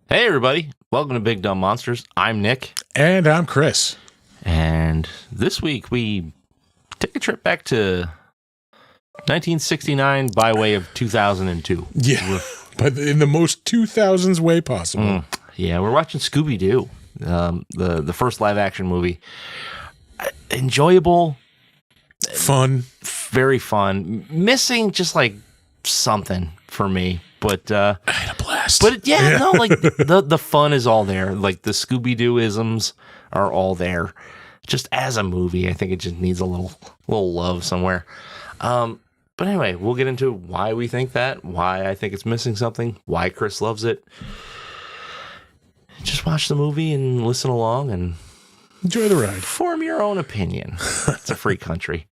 Hey everybody, welcome to Big Dumb Monsters. I'm Nick. And I'm Chris. And this week we take a trip back to 1969 by way of 2002. Yeah, but in the most 2000s way possible. Yeah, we're watching Scooby-Doo, the first live action movie. Enjoyable. Fun. Very fun. Missing just like something for me. But I had a blast. But no, like the fun is all there. Like the Scooby-Doo-isms are all there. Just as a movie, I think it just needs a little love somewhere. But anyway, we'll get into why we think that, why I think it's missing something, why Chris loves it. Just watch the movie and listen along and enjoy the ride. Form your own opinion. It's a free country.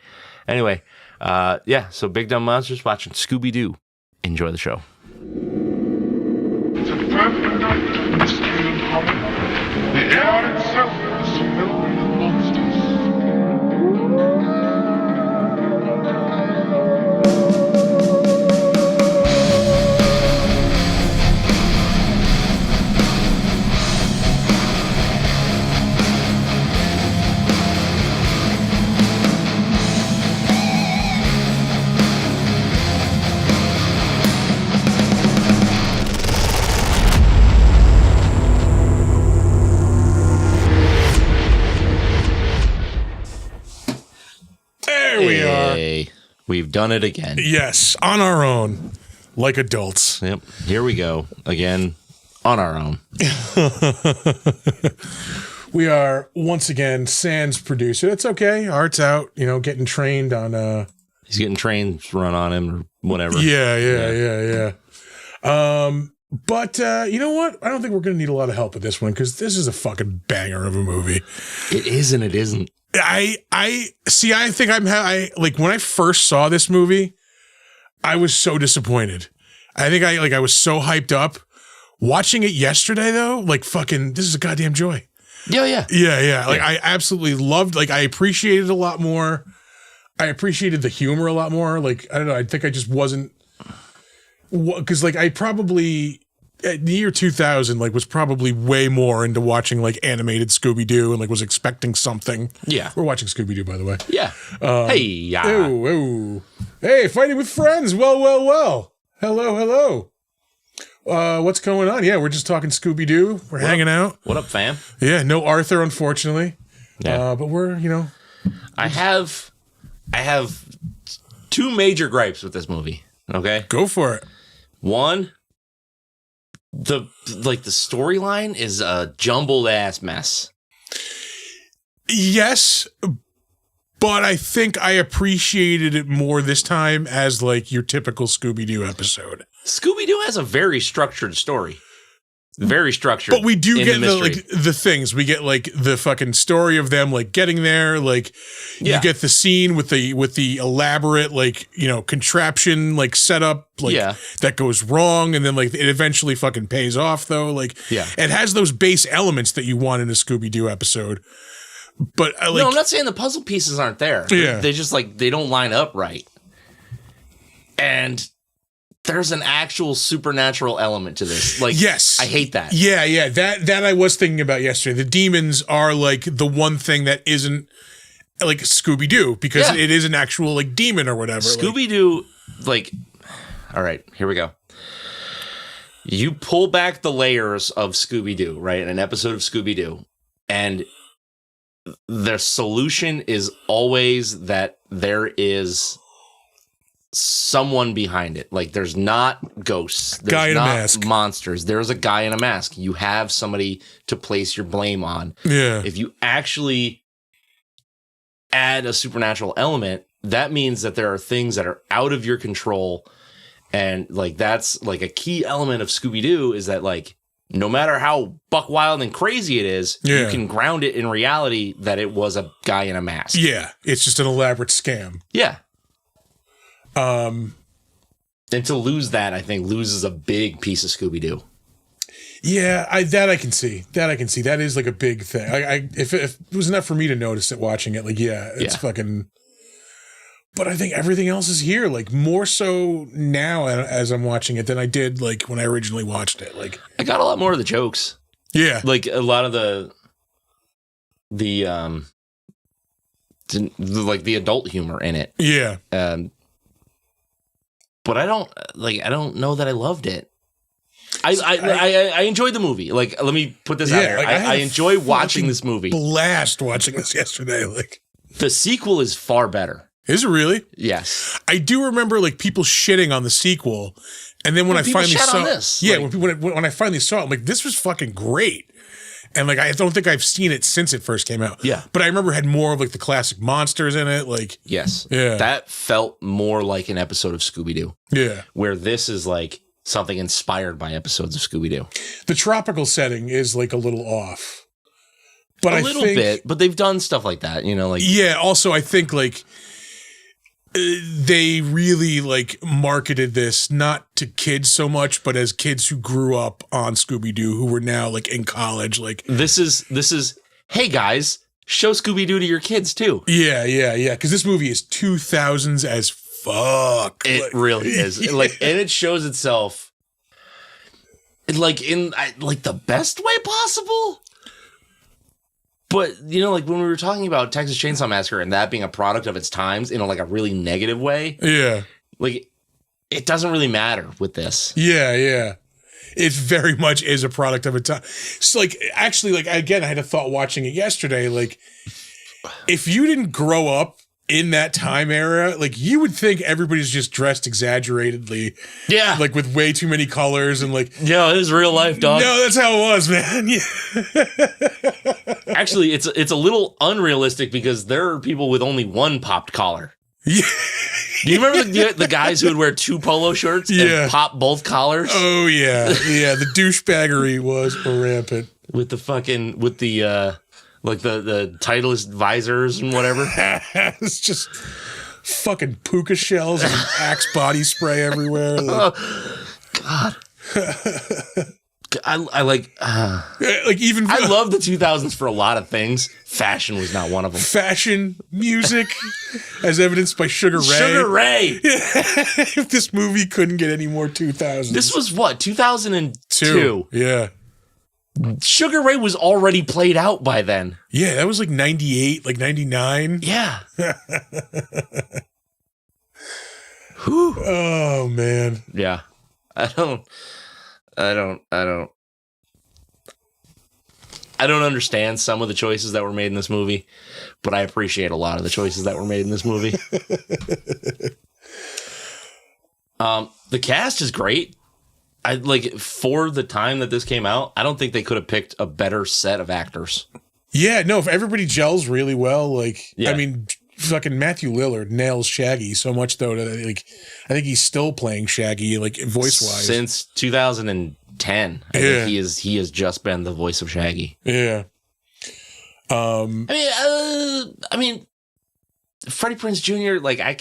Anyway, so Big Dumb Monsters watching Scooby-Doo. Enjoy the show. It's a perfect night in the Screaming Hollow. The air itself is filled with monsters. We've done it again. Yes, on our own, like adults. Yep. Here we go again, on our own. We are once again Sans producer. It's okay. Art's out. Getting trained on. He's getting trains run on him or whatever. Yeah. But you know what? I don't think we're going to need a lot of help with this one because this is a fucking banger of a movie. It is and it isn't. I see. I think like when I first saw this movie, I was so disappointed. I think I was so hyped up. Watching it yesterday though, like fucking, this is a goddamn joy. Yeah. Like I absolutely loved. Like I appreciated it a lot more. I appreciated the humor a lot more. Like I don't know. I think I just wasn't because like I probably. The year 2000, like, was probably way more into watching, like, animated Scooby-Doo and, like, was expecting something. Yeah. We're watching Scooby-Doo, by the way. Yeah. Hey, fighting with friends. Well. Hello. What's going on? Yeah, we're just talking Scooby-Doo. We're hanging out. What up, fam? Yeah, no Arthur, unfortunately. Yeah. But we're, I have two major gripes with this movie. Okay? Go for it. One... The storyline is a jumbled ass mess. Yes, but I think I appreciated it more this time as like your typical Scooby-Doo episode. Scooby-Doo has a very structured story. Very structured. But we do get the things. We get like the fucking story of them like getting there. Like you get the scene with the elaborate like, contraption like setup like that goes wrong, and then like it eventually fucking pays off though. Like it has those base elements that you want in a Scooby-Doo episode. But no, I'm not saying the puzzle pieces aren't there. Yeah. They just like they don't line up right. And there's an actual supernatural element to this. Like, yes, I hate that. Yeah. That I was thinking about yesterday. The demons are like the one thing that isn't like Scooby-Doo because it is an actual like demon or whatever. Scooby-Doo, like, all right, here we go. You pull back the layers of Scooby-Doo, right? In an episode of Scooby-Doo, and the solution is always that there is someone behind it. Like, there's not ghosts. There's guy in a not mask. monsters. There's a guy in a mask. You have somebody to place your blame on. Yeah. If you actually add a supernatural element, that means that there are things that are out of your control. And like, that's like a key element of Scooby-Doo is that like, no matter how buck wild and crazy it is, you can ground it in reality that it was a guy in a mask. Yeah. It's just an elaborate scam. Yeah. And to lose that, I think loses a big piece of Scooby-Doo. Yeah, I can see. That is like a big thing. If it was enough for me to notice it watching it, like, it's fucking. But I think everything else is here, like more so now as I'm watching it than I did like when I originally watched it. Like, I got a lot more of the jokes. Yeah, like a lot of the like the adult humor in it. Yeah. But I don't know that I loved it. I enjoyed the movie. Like, let me put this out here. Like, I enjoy watching this movie. Blast watching this yesterday. Like, the sequel is far better. Is it really? Yes. I do remember like people shitting on the sequel, and then when I finally saw this. Yeah, like, when I finally saw it, I'm like, this was fucking great. And like, I don't think I've seen it since it first came out. Yeah. But I remember it had more of like the classic monsters in it. Like, yes. Yeah. That felt more like an episode of Scooby-Doo. Yeah. Where this is like something inspired by episodes of Scooby-Doo. The tropical setting is like a little off. But a little bit, but they've done stuff like that, you know, like. Yeah. Also, I think like they really like marketed this not to kids so much, but as kids who grew up on Scooby-Doo who were now like in college. Like, this is hey guys, show Scooby-Doo to your kids too. Yeah. Because this movie is 2000s as fuck. It really is. Yeah. Like, and it shows itself like in like the best way possible. But, you know, like when we were talking about Texas Chainsaw Massacre and that being a product of its times in like a really negative way. Yeah. Like, it doesn't really matter with this. Yeah. It very much is a product of its time. So like, actually, like, again, I had a thought watching it yesterday. Like, if you didn't grow up in that time era, like, you would think everybody's just dressed exaggeratedly. Yeah. Like, with way too many colors and like. Yeah, it is real life, dog. No, that's how it was, man. Yeah. Actually, it's a little unrealistic because there are people with only one popped collar. Yeah. Do you remember the guys who would wear two polo shirts and pop both collars? Oh, yeah. Yeah, the douchebaggery was rampant. With the like the Titleist visors and whatever. It's just fucking puka shells and Axe body spray everywhere. Like, oh, God. I like even I love the 2000s for a lot of things. Fashion was not one of them. Fashion, music, as evidenced by Sugar Ray. Sugar Ray. If this movie couldn't get any more 2000s. This was what, 2002? Yeah. Sugar Ray was already played out by then. Yeah, that was like 98, like 99. Yeah. Oh man. Yeah. I don't understand some of the choices that were made in this movie, but I appreciate a lot of the choices that were made in this movie. The cast is great. I like, for the time that this came out, I don't think they could have picked a better set of actors. Yeah, no, if everybody gels really well, like, I mean, fucking Matthew Lillard nails Shaggy so much though that like I think he's still playing Shaggy like voice wise since 2010. I think he has just been the voice of Shaggy. Yeah. I mean, Freddy Prinze Jr. Like I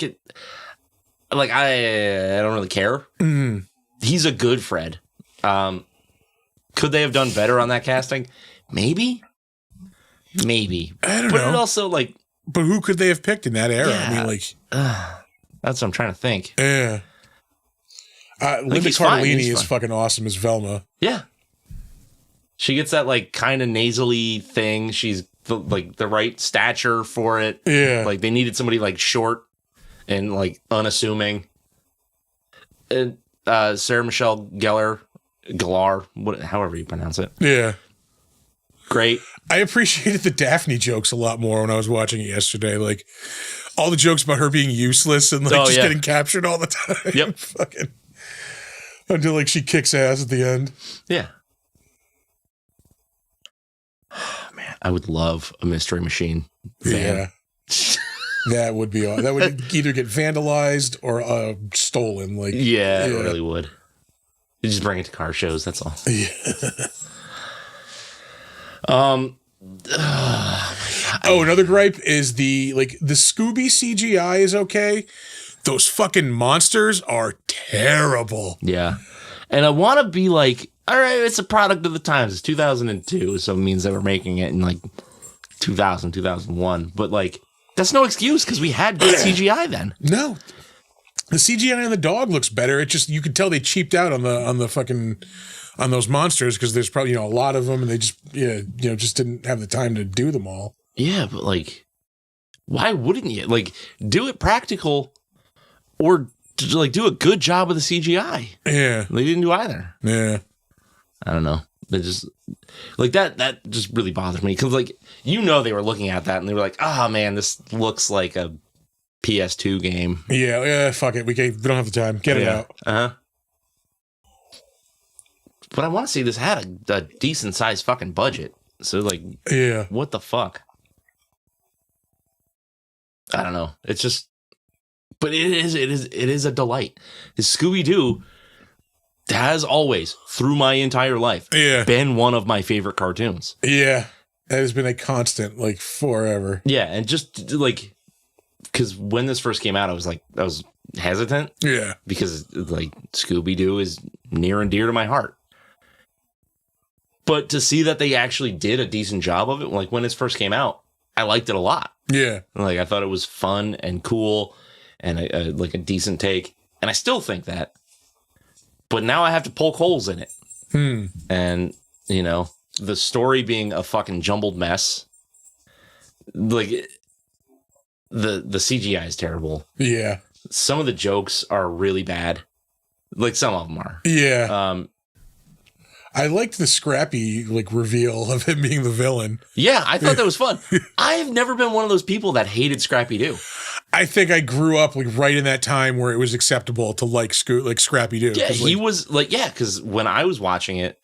don't really care. Mm. He's a good Fred. Could they have done better on that casting? Maybe. I don't know. But it also like. But who could they have picked in that era? Yeah. I mean, like. That's what I'm trying to think. Yeah. Linda Cardellini is fucking awesome as Velma. Yeah. She gets that like kind of nasally thing. She's the right stature for it. Yeah. Like they needed somebody like short and like unassuming. And Sarah Michelle Gellar, however you pronounce it. Yeah. Great. I appreciated the Daphne jokes a lot more when I was watching it yesterday. Like, all the jokes about her being useless and like just getting captured all the time. Yep. Fucking until like she kicks ass at the end. Yeah. Oh, man, I would love a Mystery Machine van. Yeah. That would be that would either get vandalized or stolen. Like it really would. You just bring it to car shows. That's all. Yeah. Another gripe is the Scooby CGI is okay. Those fucking monsters are terrible. Yeah, and I want to be like, all right, it's a product of the times. It's 2002, so it means they were making it in like 2000, 2001. But like, that's no excuse because we had good CGI then. No, the CGI on the dog looks better. It just, you could tell they cheaped out on the fucking on those monsters because there's probably a lot of them and they just just didn't have the time to do them all. Yeah, but like, why wouldn't you like do it practical or like do a good job of the CGI? Yeah, they didn't do either. Yeah, I don't know. They just like that just really bothers me because like they were looking at that and they were like, oh man, this looks like a PS2 game. Yeah, fuck it. We don't have the time. Get it out. But I want to see this had a decent sized fucking budget. So like, what the fuck? I don't know. It's just, but it is a delight. Scooby-Doo has always, through my entire life, been one of my favorite cartoons. Yeah, that has been a constant, like forever. Yeah, and just like, because when this first came out, I was hesitant. Yeah, because like Scooby-Doo is near and dear to my heart. But to see that they actually did a decent job of it, like when it first came out, I liked it a lot. Yeah. Like I thought it was fun and cool and like a decent take. And I still think that. But now I have to poke holes in it. And, the story being a fucking jumbled mess. Like the CGI is terrible. Yeah. Some of the jokes are really bad. Like some of them are. Yeah. I liked the Scrappy reveal of him being the villain. Yeah, I thought that was fun. I have never been one of those people that hated Scrappy-Doo. I think I grew up right in that time where it was acceptable to like Scrappy-Doo. Yeah, he was because when I was watching it,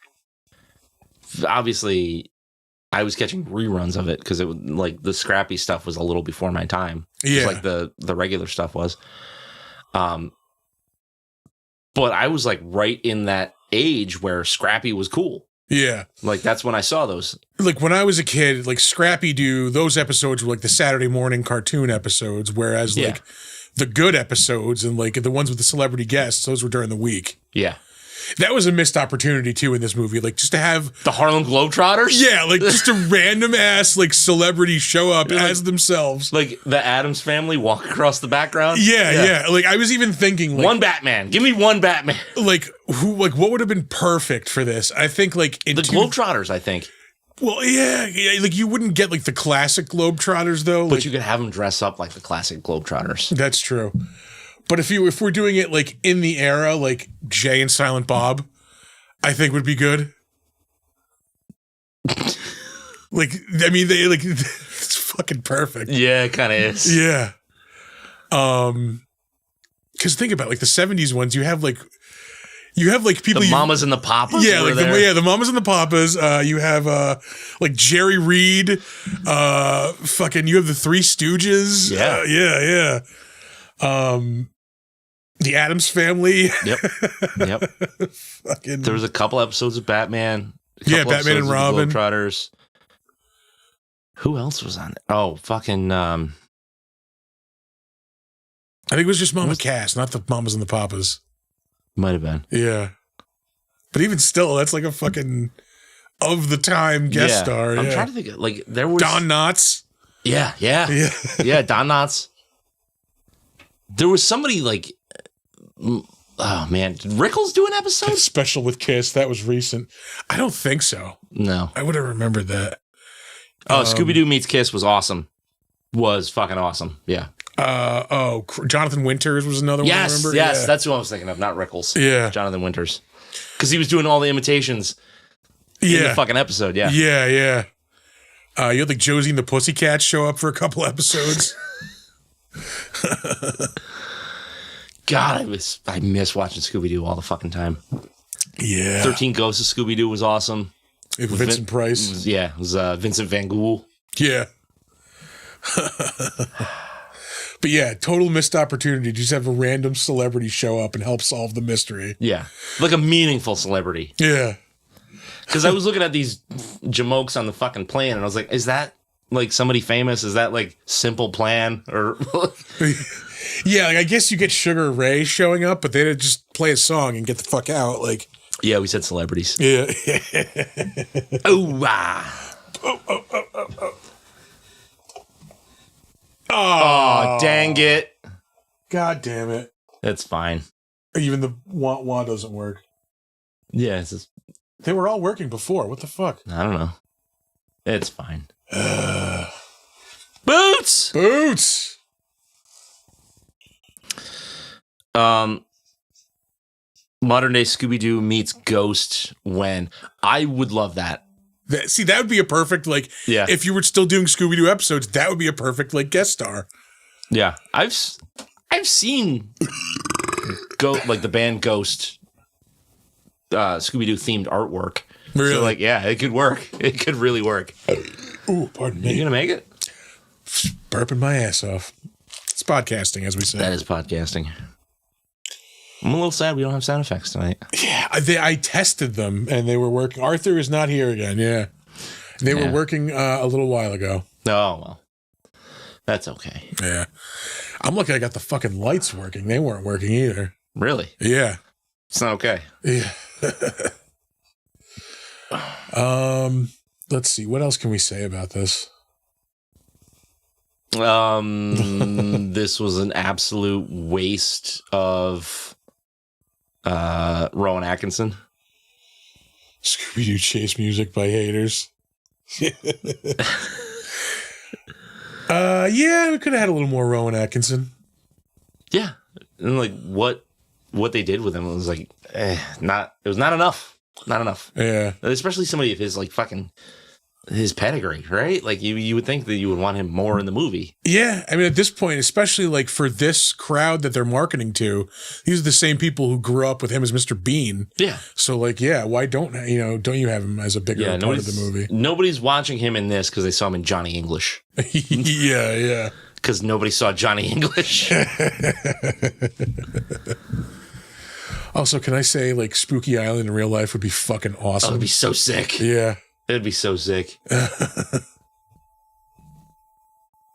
obviously I was catching reruns of it because it was the Scrappy stuff was a little before my time. Yeah, like the regular stuff was. But I was right in that age where Scrappy was cool. Yeah. That's when I saw those. When I was a kid, Scrappy-Doo, those episodes were the Saturday morning cartoon episodes, whereas the good episodes and the ones with the celebrity guests, those were during the week. Yeah. That was a missed opportunity too in this movie, just to have the Harlem Globetrotters. Yeah, just a random ass celebrity show up as themselves, the Addams Family walk across the background. Yeah. I was even thinking one Batman. Give me one Batman. What would have been perfect for this? I think in the Globetrotters. I think. Well, yeah. You wouldn't get the classic Globetrotters though, but you could have them dress up like the classic Globetrotters. That's true. But if we're doing it in the era, Jay and Silent Bob, I think would be good. It's fucking perfect. Yeah, it kind of is. Yeah. Because think about the 70s ones, you have people, the Mamas and the Papas. Yeah, the Mamas and the Papas. You have Jerry Reed. Fucking, you have the Three Stooges. Yeah, yeah. The Addams Family. Yep. Fucking. There was a couple episodes of Batman. Batman and Robin. Globetrotters. Who else was on it? Oh, fucking. I think it was just Mama Cass, not the Mamas and the Papas. Might have been. Yeah. But even still, that's a fucking of the time guest star. I'm trying to think there was Don Knotts. Yeah. Don Knotts. There was somebody oh man, did Rickles do an episode? Special with Kiss. That was recent. I don't think so. No. I would have remembered that. Oh, Scooby-Doo meets Kiss was awesome. Was fucking awesome. Yeah. Jonathan Winters was another one. I remember. Yes, that's who I was thinking of, not Rickles. Yeah. Jonathan Winters. Because he was doing all the imitations in the fucking episode, yeah. Yeah. You had Josie and the Pussycats show up for a couple episodes. God, I miss watching Scooby-Doo all the fucking time. Yeah. 13 Ghosts of Scooby-Doo was awesome. Vincent Price. It was Vincent Van Gogh. Yeah. But yeah, total missed opportunity to just have a random celebrity show up and help solve the mystery. Yeah. Like a meaningful celebrity. Yeah. Because I was looking at these jamokes on the fucking plane and I was like, is that like somebody famous? Is that like Simple Plan? Or yeah, like I guess you get Sugar Ray showing up, but they just play a song and get the fuck out. Like, yeah, we said celebrities. Yeah. Oh, ah. Oh, dang it. God damn it. It's fine. Even the wah doesn't work. Yeah, it's just, they were all working before. What the fuck? I don't know. It's fine. Boots! Boots! Modern day Scooby-Doo meets Ghost when I would love that. See, that would be a perfect, like, yeah. If you were still doing Scooby-Doo episodes, that would be a perfect, like, guest star. Yeah. I've seen like the band Ghost Scooby-Doo themed artwork. Really? So, like, yeah, it could work. It could really work. Ooh, pardon me. You gonna make it? Burping my ass off. It's podcasting, as we say. That is podcasting. I'm a little sad we don't have sound effects tonight. Yeah, I tested them, and they were working. Arthur is not here again, yeah. They were working a little while ago. Oh, well. That's okay. Yeah. I'm lucky I got the fucking lights working. They weren't working either. Really? Yeah. It's not okay. Yeah. Let's see. What else can we say about this? This was an absolute waste of Rowan Atkinson. Scooby-Doo chase music by haters. Yeah, we could have had a little more Rowan Atkinson. Yeah. And like what they did with him was like it was not enough. Not enough. Yeah. Especially somebody of his like fucking his pedigree, right? Like you would think that you would want him more in the movie. Yeah, I mean at this point, especially like for this crowd that they're marketing to, these are the same people who grew up with him as Mr. Bean. Yeah. So like, yeah, why don't you have him as a bigger part of the movie? Nobody's watching him in this because they saw him in Johnny English. Yeah. Because nobody saw Johnny English. Also, can I say like Spooky Island in real life would be fucking awesome? Oh, it'd be so sick. Yeah. It'd be so sick.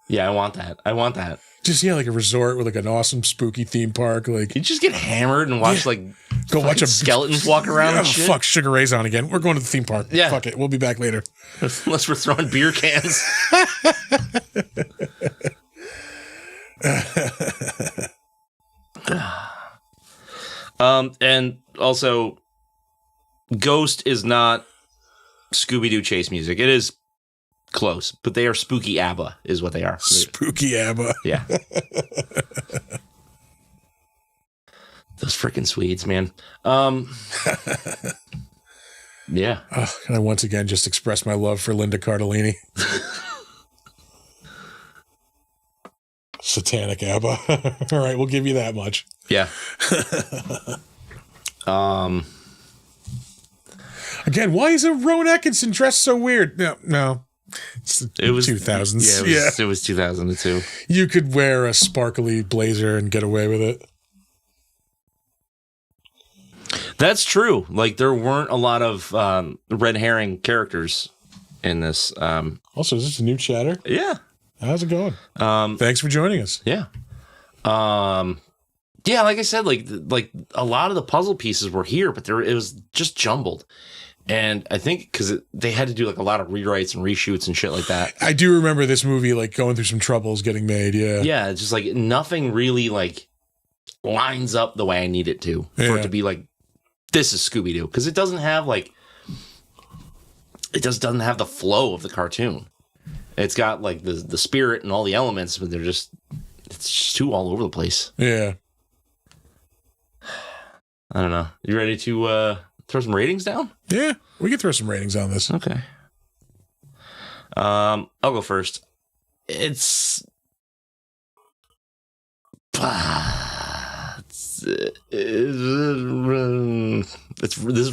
Yeah, I want that. Just like a resort with like an awesome spooky theme park. Like you just get hammered and watch go watch a skeletons walk around and shit. Fuck, Sugar Ray's on again. We're going to the theme park. Yeah. Fuck it. We'll be back later. Unless we're throwing beer cans. And also Ghost is not Scooby-Doo chase music. It is close, but they are spooky ABBA is what they are. Spooky ABBA. Yeah. Those freaking Swedes, man. Yeah. Can I once again just express my love for Linda Cardellini? Satanic ABBA. All right, we'll give you that much. Yeah. Again, why is Rowan Atkinson dressed so weird? No. It was 2000s. Yeah, it was 2002. You could wear a sparkly blazer and get away with it. That's true. Like, there weren't a lot of red herring characters in this. Also, is this a new chatter? Yeah. How's it going? Thanks for joining us. Yeah. Yeah, like I said, like a lot of the puzzle pieces were here, but it was just jumbled. And I think because they had to do like a lot of rewrites and reshoots and shit like that. I do remember this movie like going through some troubles getting made. Yeah. Yeah. It's just like nothing really like lines up the way I need it to for it to be like, this is Scooby-Doo. Because it doesn't have like, it just doesn't have the flow of the cartoon. It's got like the spirit and all the elements, but it's just too all over the place. Yeah. I don't know. You ready to throw some ratings down? Yeah, we can throw some ratings on this. Okay. I'll go first. This is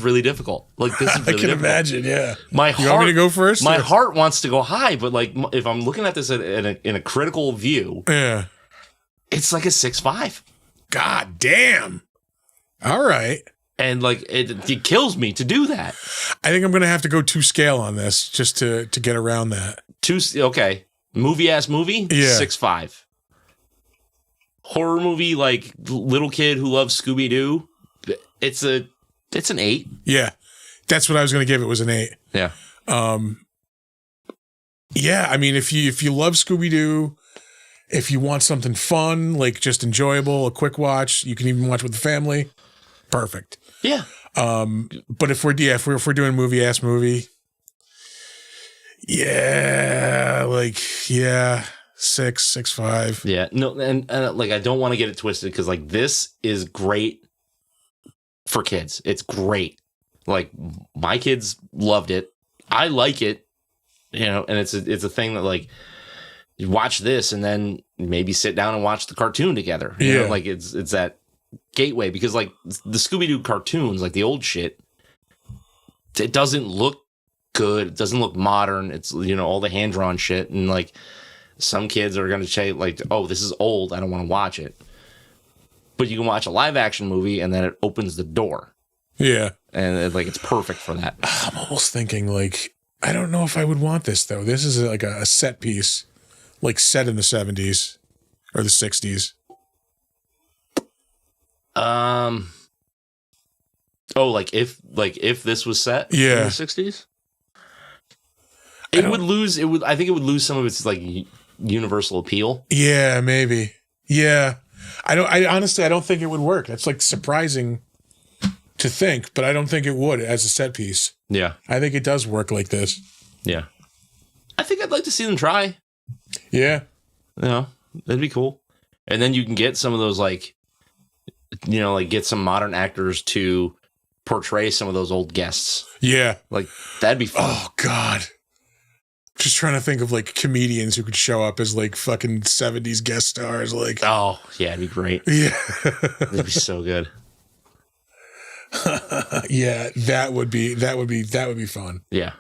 really difficult. Like this is really I can difficult. Imagine. Yeah. My you heart, want me to go first? My heart wants to go high, but like if I'm looking at this in a critical view, yeah, it's like a 6.5. God damn. All right. And like it kills me to do that. I think I'm gonna have to go 2 scale on this just to get around that. 2 okay. Movie. Yeah. 6.5. Horror movie, like little kid who loves Scooby-Doo. It's an 8. Yeah. That's what I was gonna give it, was an 8. Yeah. Yeah, I mean if you love Scooby-Doo, if you want something fun, like just enjoyable, a quick watch, you can even watch with the family. Perfect. Yeah. But if we're doing movie, yeah, like 6.5. Yeah. No, and like I don't want to get it twisted because like this is great for kids. It's great. Like my kids loved it. I like it. And it's a thing that like you watch this and then maybe sit down and watch the cartoon together. You know? Like it's that gateway because like the Scooby-Doo cartoons, like the old shit, it doesn't look good. It doesn't look modern. It's all the hand-drawn shit, and like some kids are gonna say like, oh, this is old, I don't want to watch it. But you can watch a live action movie and then it opens the door. Yeah. And like it's perfect for that. I'm almost thinking like, I don't know if I would want this though. This is like a set piece, like set in the 70s or the 60s. Oh, like if this was set in the 60s, I think it would lose some of its like universal appeal. Yeah, maybe. Yeah. I honestly don't think it would work. That's like surprising to think, but I don't think it would as a set piece. Yeah. I think it does work like this. Yeah. I think I'd like to see them try. Yeah. That'd be cool. And then you can get some of those like get some modern actors to portray some of those old guests. Yeah. Like, that'd be fun. Oh, God. Just trying to think of, like, comedians who could show up as, like, fucking 70s guest stars. Like, oh, yeah, it'd be great. Yeah. It'd be so good. Yeah, that would be fun. Yeah.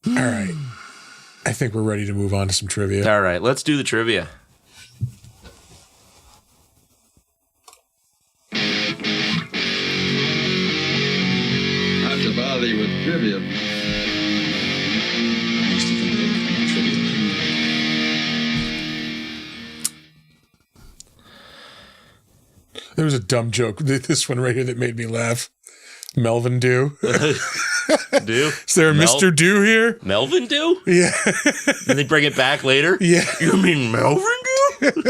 All right. I think we're ready to move on to some trivia. All right, let's do the trivia. Bother you with trivia. There was a dumb joke, this one right here, that made me laugh. Melvin Dew. Do? Is there a Mr. Dew here? Melvin Dew? Yeah. And they bring it back later? Yeah. You mean Melvin Dew?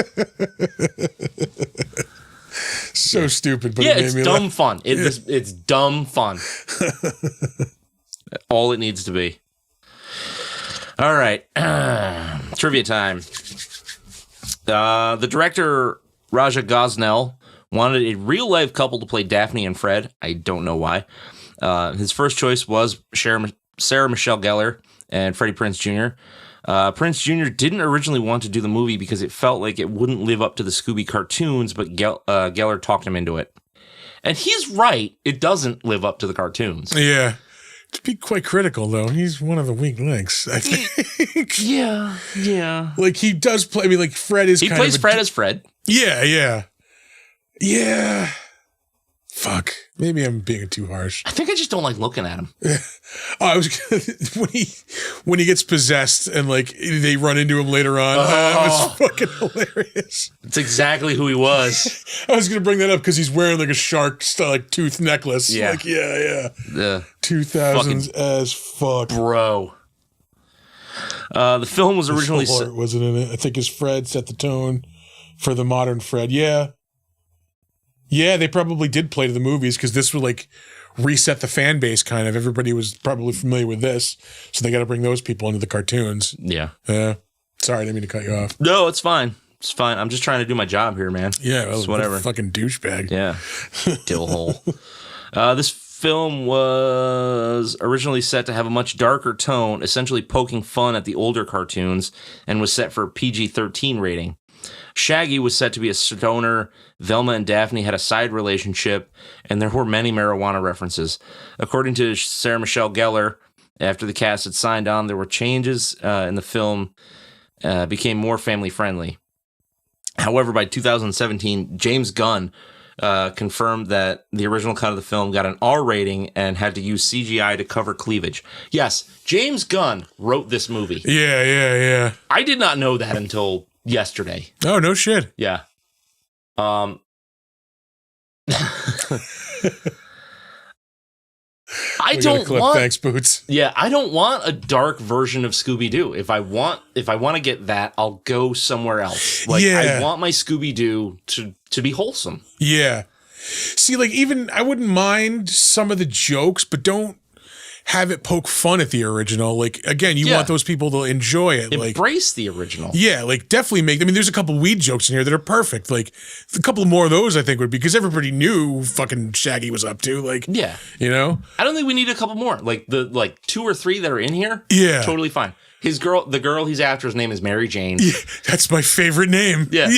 So stupid, but yeah, it made it's me dumb laugh. fun. It's dumb fun. All it needs to be. All right. Trivia time. The director, Raja Gosnell, wanted a real-life couple to play Daphne and Fred. I don't know why. His first choice was Sarah Michelle Gellar and Freddy Prinze Jr. Prinze Jr. didn't originally want to do the movie because it felt like it wouldn't live up to the Scooby cartoons, but Gellar talked him into it. And he's right. It doesn't live up to the cartoons. Yeah. To be quite critical, though, he's one of the weak links, I think. Yeah. Like, he does play, I mean, like, Fred is He kind plays of Fred as Fred. Yeah. Fuck. Maybe I'm being too harsh. I think I just don't like looking at him. I was when he gets possessed and like they run into him later on. That was fucking hilarious. It's exactly who he was. I was gonna bring that up because he's wearing like a shark like tooth necklace. Yeah. Like, yeah. The 2000s as fuck, bro. The film was originally wasn't in it. I think his Fred set the tone for the modern Fred. Yeah, they probably did play to the movies because this would like reset the fan base kind of. Everybody was probably familiar with this, so they got to bring those people into the cartoons. Yeah. Sorry, I didn't mean to cut you off. No, it's fine. It's fine. I'm just trying to do my job here, man. Yeah, well, whatever. Fucking douchebag. Yeah. Dill hole. This film was originally set to have a much darker tone, essentially poking fun at the older cartoons, and was set for a PG-13 rating. Shaggy was set to be a stoner, Velma and Daphne had a side relationship, and there were many marijuana references. According to Sarah Michelle Gellar, after the cast had signed on, there were changes in the film, became more family-friendly. However, by 2017, James Gunn confirmed that the original cut of the film got an R rating and had to use CGI to cover cleavage. Yes, James Gunn wrote this movie. Yeah. I did not know that until yesterday. Oh, no shit. Yeah. I don't want. Thanks, Boots. Yeah, I don't want a dark version of Scooby-Doo. If I want to get that, I'll go somewhere else. Like, I want my Scooby-Doo to be wholesome. Yeah. See, like, even I wouldn't mind some of the jokes, but don't have it poke fun at the original. Like, again, you want those people to enjoy it. Embrace the original. Yeah, like, definitely make. I mean, there's a couple weed jokes in here that are perfect. Like, a couple more of those, I think, would be because everybody knew who fucking Shaggy was up to. Like, yeah, you know. I don't think we need a couple more. Like the 2 or 3 that are in here. Yeah, totally fine. The girl he's after, his name is Mary Jane. Yeah, that's my favorite name. Yeah.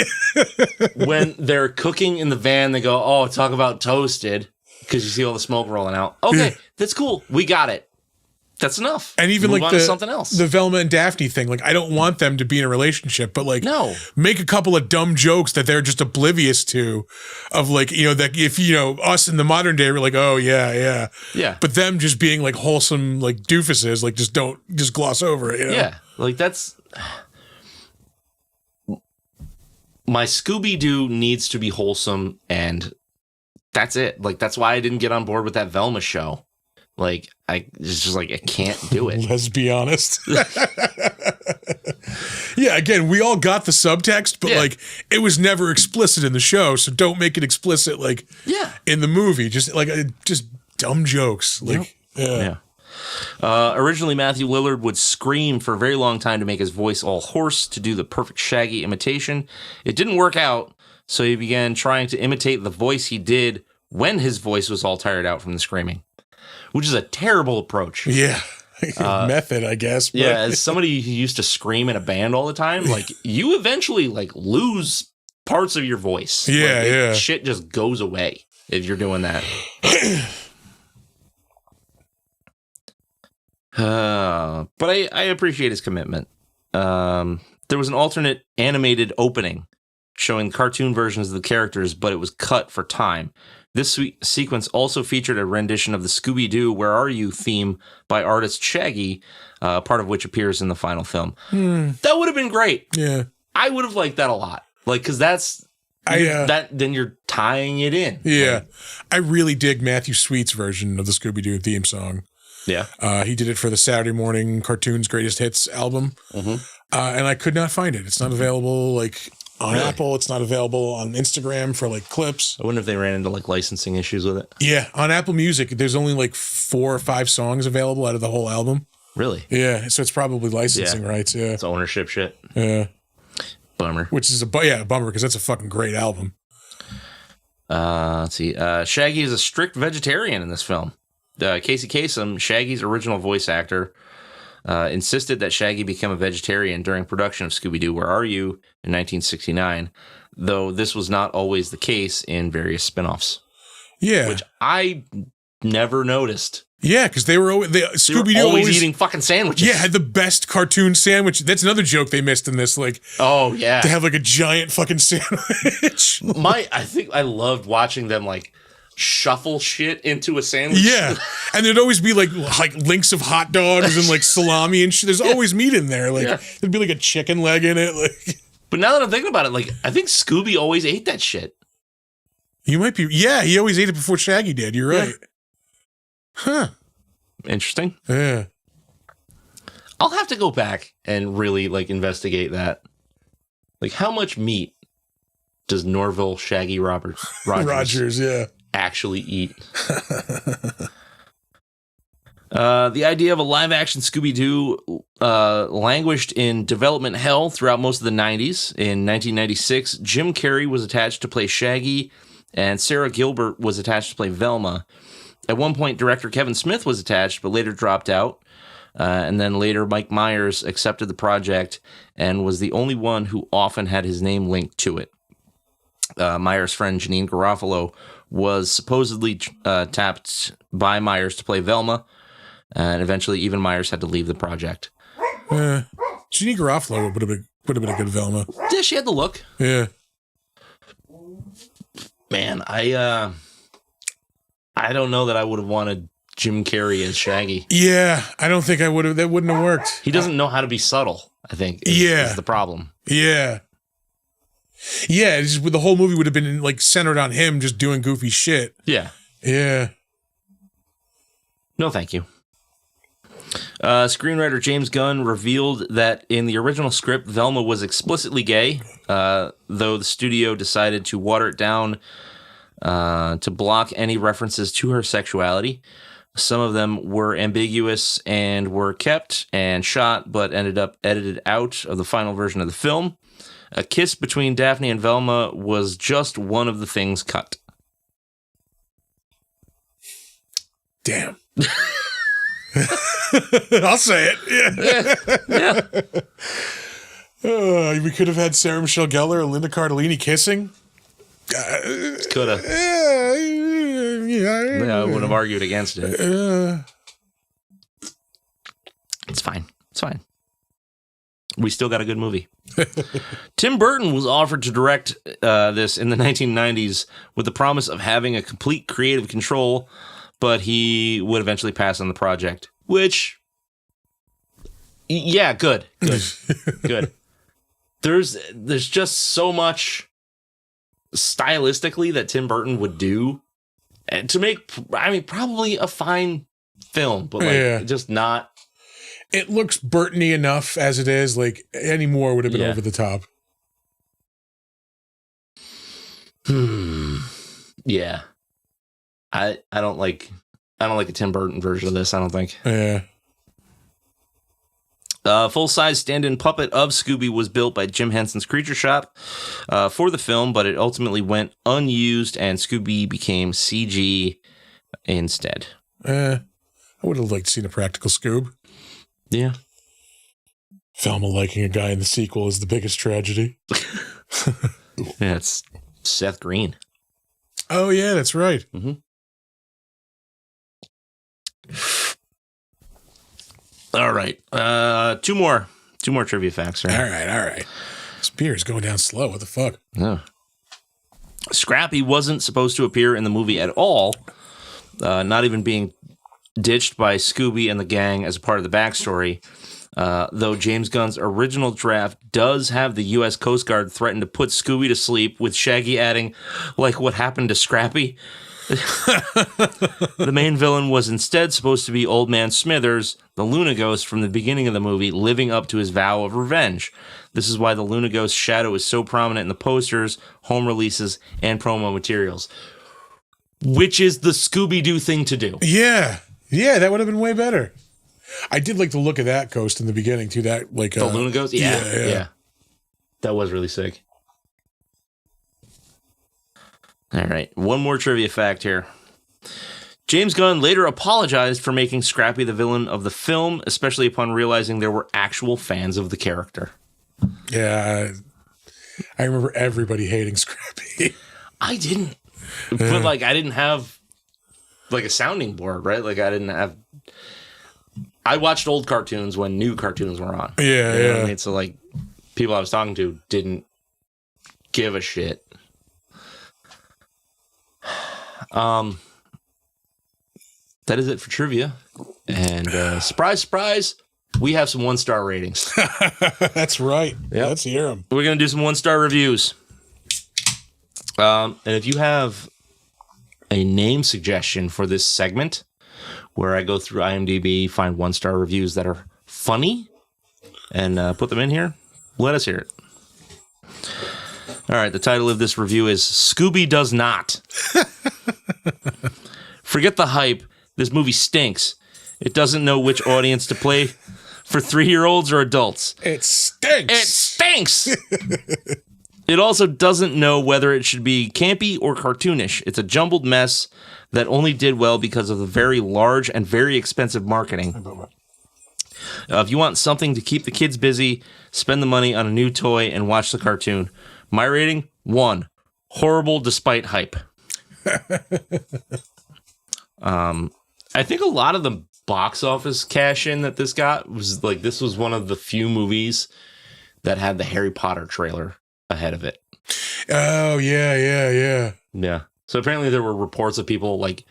When they're cooking in the van, they go, "Oh, talk about toasted," because you see all the smoke rolling out. Okay, that's cool. We got it. That's enough. And even move like on to something else. The Velma and Daphne thing, like I don't want them to be in a relationship, but like make a couple of dumb jokes that they're just oblivious to, of like, you know, that if, you know, us in the modern day, we're like, oh yeah. But them just being like wholesome, like doofuses, like just gloss over it. You know? Yeah. Like that's my Scooby-Doo needs to be wholesome, and that's it. Like that's why I didn't get on board with that Velma show. Like it's just like I can't do it. Let's be honest. Yeah, again, we all got the subtext, but like it was never explicit in the show, so don't make it explicit like in the movie. Just like just dumb jokes. Like originally Matthew Lillard would scream for a very long time to make his voice all hoarse to do the perfect Shaggy imitation. It didn't work out, so he began trying to imitate the voice he did when his voice was all tired out from the screaming. Which is a terrible approach. Yeah. Method, I guess. But. Yeah, as somebody who used to scream in a band all the time, like you eventually like lose parts of your voice. Yeah, Shit just goes away if you're doing that. But I appreciate his commitment. There was an alternate animated opening showing cartoon versions of the characters, but it was cut for time. This sequence also featured a rendition of the Scooby-Doo Where Are You theme by artist Shaggy, part of which appears in the final film. That would have been great. Yeah. I would have liked that a lot. Like, because that's... then you're tying it in. Yeah. I really dig Matthew Sweet's version of the Scooby-Doo theme song. Yeah. He did it for the Saturday Morning Cartoons Greatest Hits album. Mm-hmm. And I could not find it. It's not available, like... on Apple. It's not available on Instagram for like clips. I wonder if they ran into like licensing issues with it. Yeah, on Apple Music, there's only like 4 or 5 songs available out of the whole album. Really? Yeah, so it's probably licensing rights. Yeah, it's ownership shit. Yeah, bummer. Which is a bummer because that's a fucking great album. Let's see. Shaggy is a strict vegetarian in this film. Casey Kasem, Shaggy's original voice actor, insisted that Shaggy become a vegetarian during production of Scooby-Doo Where Are You in 1969, though this was not always the case in various spin-offs. Yeah. Which I never noticed. Yeah, because Scooby-Doo always eating fucking sandwiches. Yeah, had the best cartoon sandwich. That's another joke they missed in this. Like, oh yeah, to have like a giant fucking sandwich. I think I loved watching them like shuffle shit into a sandwich. Yeah, and there'd always be like links of hot dogs and like salami and shit. There's always meat in there. Like there'd be like a chicken leg in it. Like, but now that I'm thinking about it, like I think Scooby always ate that shit. You might be. Yeah, he always ate it before Shaggy did. You're right. Huh. Interesting. Yeah. I'll have to go back and really like investigate that. Like, how much meat does Norville Shaggy Rogers actually eat? The idea of a live-action Scooby-Doo languished in development hell throughout most of the 90s. In 1996, Jim Carrey was attached to play Shaggy, and Sarah Gilbert was attached to play Velma. At one point, director Kevin Smith was attached, but later dropped out. And then later, Mike Myers accepted the project and was the only one who often had his name linked to it. Myers' friend Janine Garofalo was supposedly tapped by Myers to play Velma, and eventually even Myers had to leave the project. Janine Garofalo would have been a good Velma. Yeah, she had the look. Yeah. Man, I don't know that I would have wanted Jim Carrey as Shaggy. Yeah, I don't think I would have. That wouldn't have worked. He doesn't know how to be subtle, I think, is the problem. Yeah. Yeah, it's just, the whole movie would have been like centered on him just doing goofy shit. Yeah. Yeah. No, thank you. Screenwriter James Gunn revealed that in the original script, Velma was explicitly gay, though the studio decided to water it down to block any references to her sexuality. Some of them were ambiguous and were kept and shot, but ended up edited out of the final version of the film. A kiss between Daphne and Velma was just one of the things cut. Damn. I'll say it. Yeah. We could have had Sarah Michelle Gellar and Linda Cardellini kissing. Could have. Yeah, I wouldn't have argued against it. It's fine. It's fine. We still got a good movie. Tim Burton was offered to direct this in the 1990s with the promise of having a complete creative control, but he would eventually pass on the project, which, yeah, good. Good. There's just so much stylistically that Tim Burton would do and to make, I mean, probably a fine film, but just not. It looks Burton-y enough as it is. Like, any more would have been over the top. Yeah. I don't like a Tim Burton version of this, I don't think. Yeah. Full-size stand-in puppet of Scooby was built by Jim Henson's Creature Shop for the film, but it ultimately went unused and Scooby became CG instead. I would have liked to see a practical Scoob. Yeah. Velma liking a guy in the sequel is the biggest tragedy. Yeah, it's Seth Green. Oh, yeah, that's right. Mm-hmm. All right. Two more trivia facts. Right? All right. This beer is going down slow. What the fuck? Yeah. Scrappy wasn't supposed to appear in the movie at all, not even being ditched by Scooby and the gang as a part of the backstory, though James Gunn's original draft does have the U.S. Coast Guard threaten to put Scooby to sleep, with Shaggy adding, like what happened to Scrappy. The main villain was instead supposed to be Old Man Smithers, the Luna Ghost from the beginning of the movie, living up to his vow of revenge. This is why the Luna Ghost shadow is so prominent in the posters, home releases, and promo materials. Which is the Scooby-Doo thing to do. Yeah. Yeah, that would have been way better. I did like the look of that ghost in the beginning, too. That, like, the Luna Ghost? Yeah. That was really sick. All right, one more trivia fact here. James Gunn later apologized for making Scrappy the villain of the film, especially upon realizing there were actual fans of the character. Yeah, I remember everybody hating Scrappy. I didn't. But, like, I didn't have, like, a sounding board, right? Like, I watched old cartoons when new cartoons were on. Yeah, you know what I mean? So, like, people I was talking to didn't give a shit. That is it for trivia. And surprise, surprise, we have some 1-star ratings. That's right. Yep. Let's hear them. We're going to do some 1-star reviews. And if you have a name suggestion for this segment, where I go through IMDb, find 1-star reviews that are funny, and put them in here, let us hear it. All right, the title of this review is Scooby Does Not. Forget the hype. This movie stinks. It doesn't know which audience to play for 3-year-olds or adults. It stinks. It stinks. It also doesn't know whether it should be campy or cartoonish. It's a jumbled mess that only did well because of the very large and very expensive marketing. If you want something to keep the kids busy, spend the money on a new toy and watch the cartoon. My rating, 1. Horrible despite hype. I think a lot of the box office cash in that this got was like, this was one of the few movies that had the Harry Potter trailer ahead of it. Oh, yeah. Yeah. So apparently there were reports of people like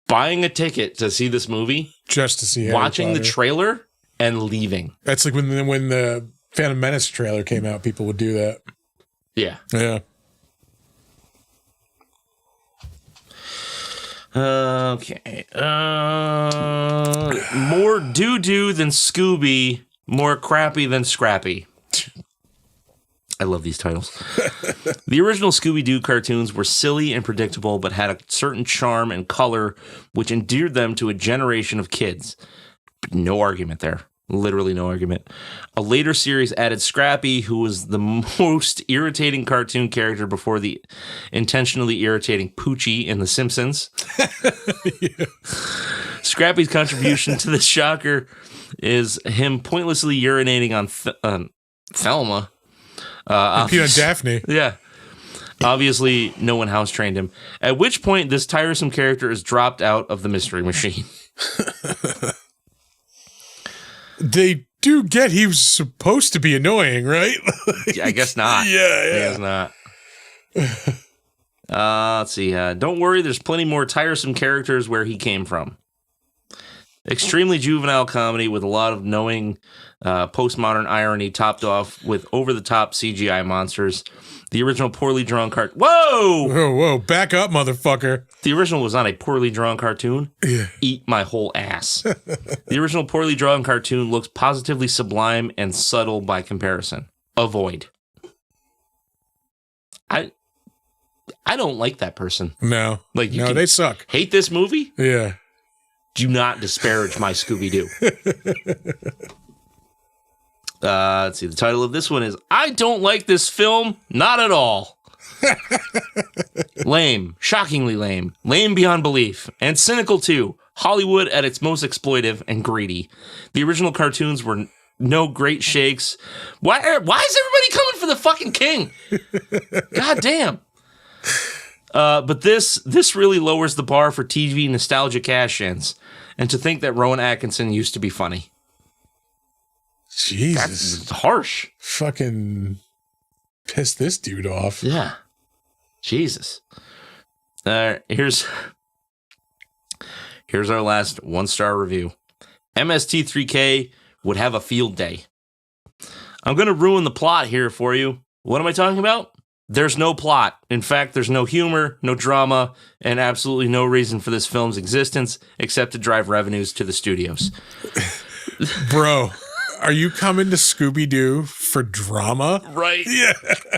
buying a ticket to see this movie, just to see Harry watching Potter. the trailer and leaving. That's like when the Phantom Menace trailer came out, people would do that. Yeah. Yeah. Okay. More doo-doo than Scooby, more crappy than Scrappy. I love these titles. The original Scooby-Doo cartoons were silly and predictable, but had a certain charm and color which endeared them to a generation of kids. No argument there. Literally no argument. A later series added Scrappy, who was the most irritating cartoon character before the intentionally irritating Poochie in The Simpsons. Yeah. Scrappy's contribution to the shocker is him pointlessly urinating on Thelma. Peanut Daphne. Yeah. Obviously, no one house trained him. At which point, this tiresome character is dropped out of the Mystery Machine. They do get he was supposed to be annoying, right? Yeah, I guess not. Yeah. I guess not. Let's see. Don't worry, there's plenty more tiresome characters where he came from. Extremely juvenile comedy with a lot of knowing postmodern irony topped off with over-the-top CGI monsters. The original poorly drawn Whoa, back up, motherfucker. The original was not a poorly drawn cartoon. Yeah. Eat my whole ass. The original poorly drawn cartoon looks positively sublime and subtle by comparison. Avoid. I don't like that person. No. Like you no, can they suck. Hate this movie? Yeah. Do not disparage my Scooby-Doo. Let's see. The title of this one is I Don't Like This Film, Not at All. Lame. Shockingly lame. Lame beyond belief. And cynical too. Hollywood at its most exploitive and greedy. The original cartoons were no great shakes. Why is everybody coming for the fucking king? God damn. But this really lowers the bar for TV nostalgia cash-ins. And to think that Rowan Atkinson used to be funny. Jesus. That's harsh. Fucking pissed this dude off. Yeah. Jesus. Here's our last 1-star review. MST3K would have a field day. I'm going to ruin the plot here for you. What am I talking about? There's no plot. In fact, there's no humor, no drama, and absolutely no reason for this film's existence except to drive revenues to the studios. Bro, are you coming to Scooby-Doo for drama? Right. Yeah.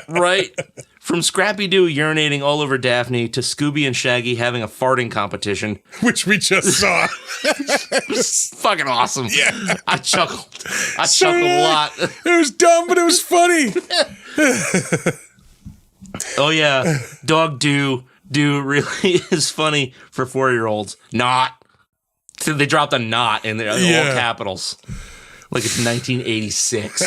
Right. From Scrappy-Doo urinating all over Daphne to Scooby and Shaggy having a farting competition. Which we just saw. It was fucking awesome. Yeah. I chuckled a lot. It was dumb, but it was funny. Oh, yeah. Dog do really is funny for 4-year-olds. Not. So they dropped a not in there, all capitals. Like it's 1986.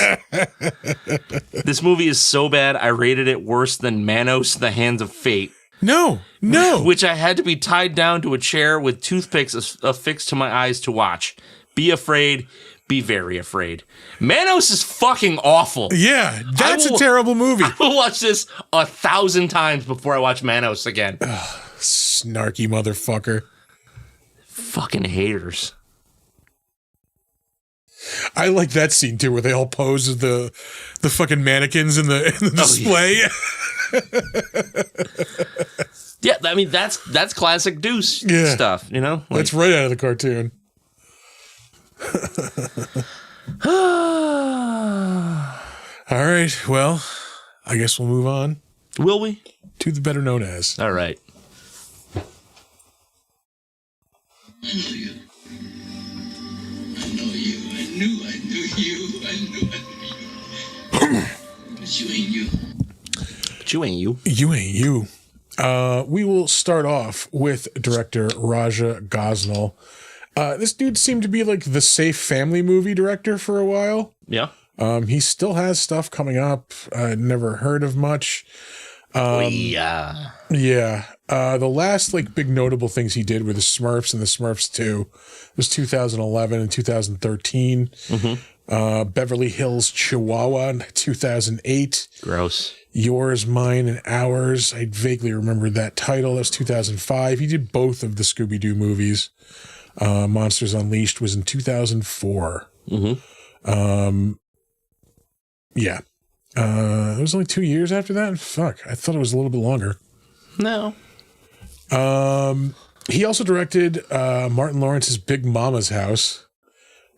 This movie is so bad, I rated it worse than Manos, The Hands of Fate. No. Which I had to be tied down to a chair with toothpicks affixed to my eyes to watch. Be afraid. Be very afraid. Manos is fucking awful. Yeah, that's a terrible movie. I will watch this 1,000 times before I watch Manos again. Snarky motherfucker. Fucking haters. I like that scene too, where they all pose as the fucking mannequins in the display. Yeah, I mean that's classic Deuce stuff, you know. Like, that's right out of the cartoon. All right, well, I guess we'll move on. Will we? To the better known as. All right. I know you. I know you. I knew you. But you ain't you. But you ain't you. You ain't you. We will start off with director Raja Gosnell. This dude seemed to be like the safe family movie director for a while. Yeah. He still has stuff coming up. Never heard of much. Yeah. The last like big notable things he did were the Smurfs and the Smurfs 2. It was 2011 and 2013. Beverly Hills Chihuahua in 2008. Gross. Yours, Mine, and Ours. I vaguely remember that title. That was 2005. He did both of the Scooby-Doo movies. Monsters Unleashed was in 2004. Yeah. It was only 2 years after that? Fuck. I thought it was a little bit longer. No. He also directed Martin Lawrence's Big Mama's House.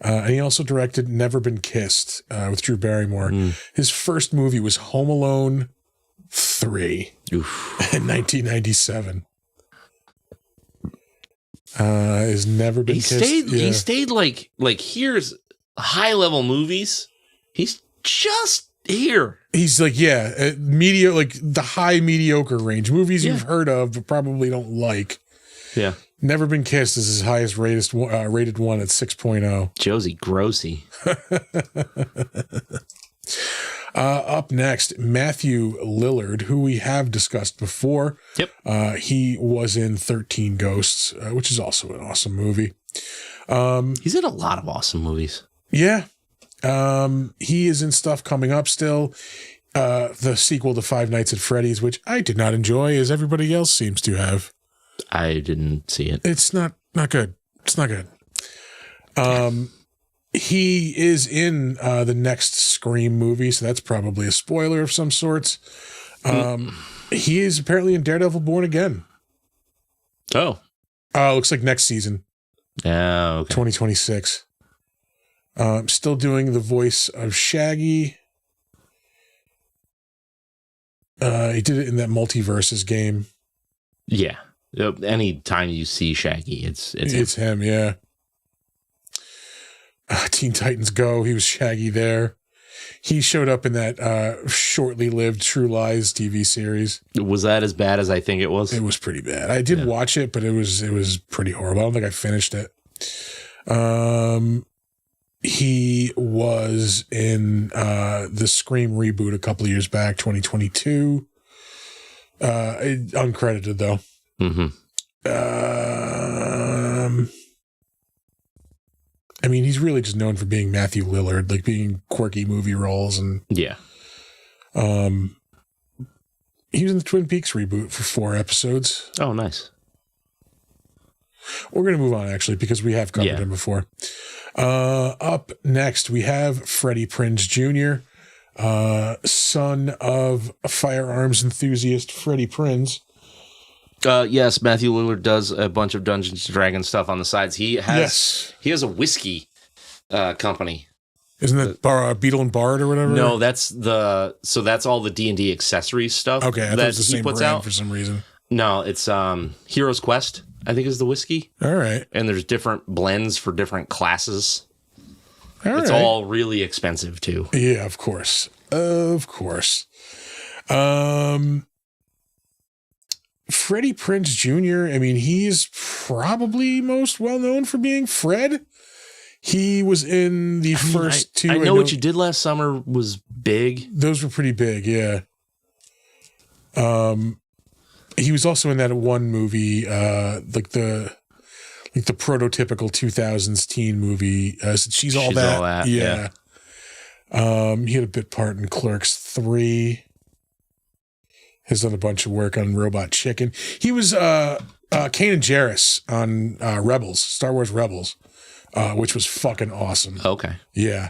And he also directed Never Been Kissed with Drew Barrymore. His first movie was Home Alone 3 in 1997. Has Never Been Kissed. He stayed like here's high level movies. He's just here. He's like, mediocre, like the high mediocre range. Movies you've heard of but probably don't like. Yeah. Never Been Kissed is his highest rated one at 6.0. Josie Grossy. Up next, Matthew Lillard, who we have discussed before. Yep. He was in 13 Ghosts, which is also an awesome movie. He's in a lot of awesome movies. Yeah. He is in stuff coming up still. The sequel to Five Nights at Freddy's, which I did not enjoy, as everybody else seems to have. I didn't see it. It's not good. It's not good. He is in the next Scream movie, so that's probably a spoiler of some sorts. He is apparently in Daredevil Born Again. Oh. Looks like next season. Oh, okay. 2026. Still doing the voice of Shaggy. He did it in that Multiverses game. Yeah. Anytime you see Shaggy, it's him. Yeah. Teen Titans Go. He was Shaggy there. He showed up in that shortly lived True Lies TV series. Was that as bad as I think it was? It was pretty bad. I did watch it, but it was pretty horrible. I don't think I finished it. He was in the Scream reboot a couple of years back, 2022. Uncredited though. I mean, he's really just known for being Matthew Lillard, like being quirky movie roles, and he was in the Twin Peaks reboot for 4 episodes. Oh, nice. We're going to move on, actually, because we have covered him before. Up next, we have Freddy Prinze Jr., son of a firearms enthusiast, Freddy Prinze. Yes, Matthew Lillard does a bunch of Dungeons & Dragons stuff on the sides. He has a whiskey company. Isn't that Beetle and Bard or whatever? No, that's all the D&D accessories stuff. Okay, I thought it was the same brand out for some reason. No, it's Hero's Quest, I think is the whiskey. All right. And there's different blends for different classes. It's all really expensive too. Yeah, of course. Of course. Freddy Prinze Jr., I mean, he's probably most well known for being Fred. He was in the first 2. I know What You Did Last Summer was big. Those were pretty big, yeah. He was also in that one movie, like the prototypical 2000s teen movie. She's All That. Yeah. He had a bit part in Clerks 3. Has done a bunch of work on Robot Chicken. He was Kanan Jarrus on Rebels, Star Wars Rebels, which was fucking awesome. Okay. Yeah.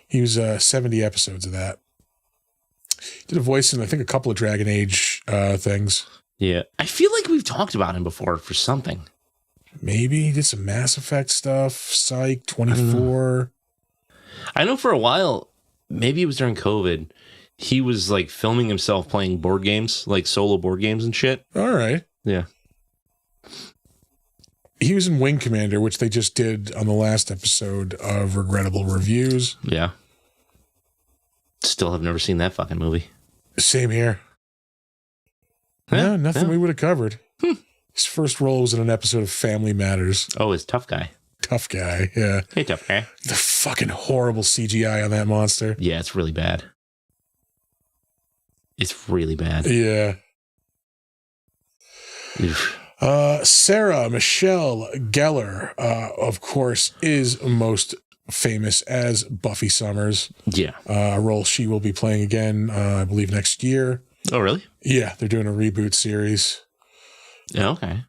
He was 70 episodes of that. Did a voice in, I think, a couple of Dragon Age things. Yeah. I feel like we've talked about him before for something. Maybe he did some Mass Effect stuff, Psych 24. I know for a while, maybe it was during COVID, he was like filming himself playing board games, like solo board games and shit. All right. Yeah. He was in Wing Commander, which they just did on the last episode of Regrettable Reviews. Yeah. Still have never seen that fucking movie. Same here. No, nothing we would have covered. His first role was in an episode of Family Matters. Oh, it's Tough Guy. Tough Guy, yeah. Hey, Tough Guy. The fucking horrible CGI on that monster. Yeah, it's really bad. It's really bad. Yeah. Oof. Sarah Michelle Gellar, of course, is most famous as Buffy Summers. Yeah. A role she will be playing again, I believe, next year. Oh, really? Yeah, they're doing a reboot series. Yeah, okay.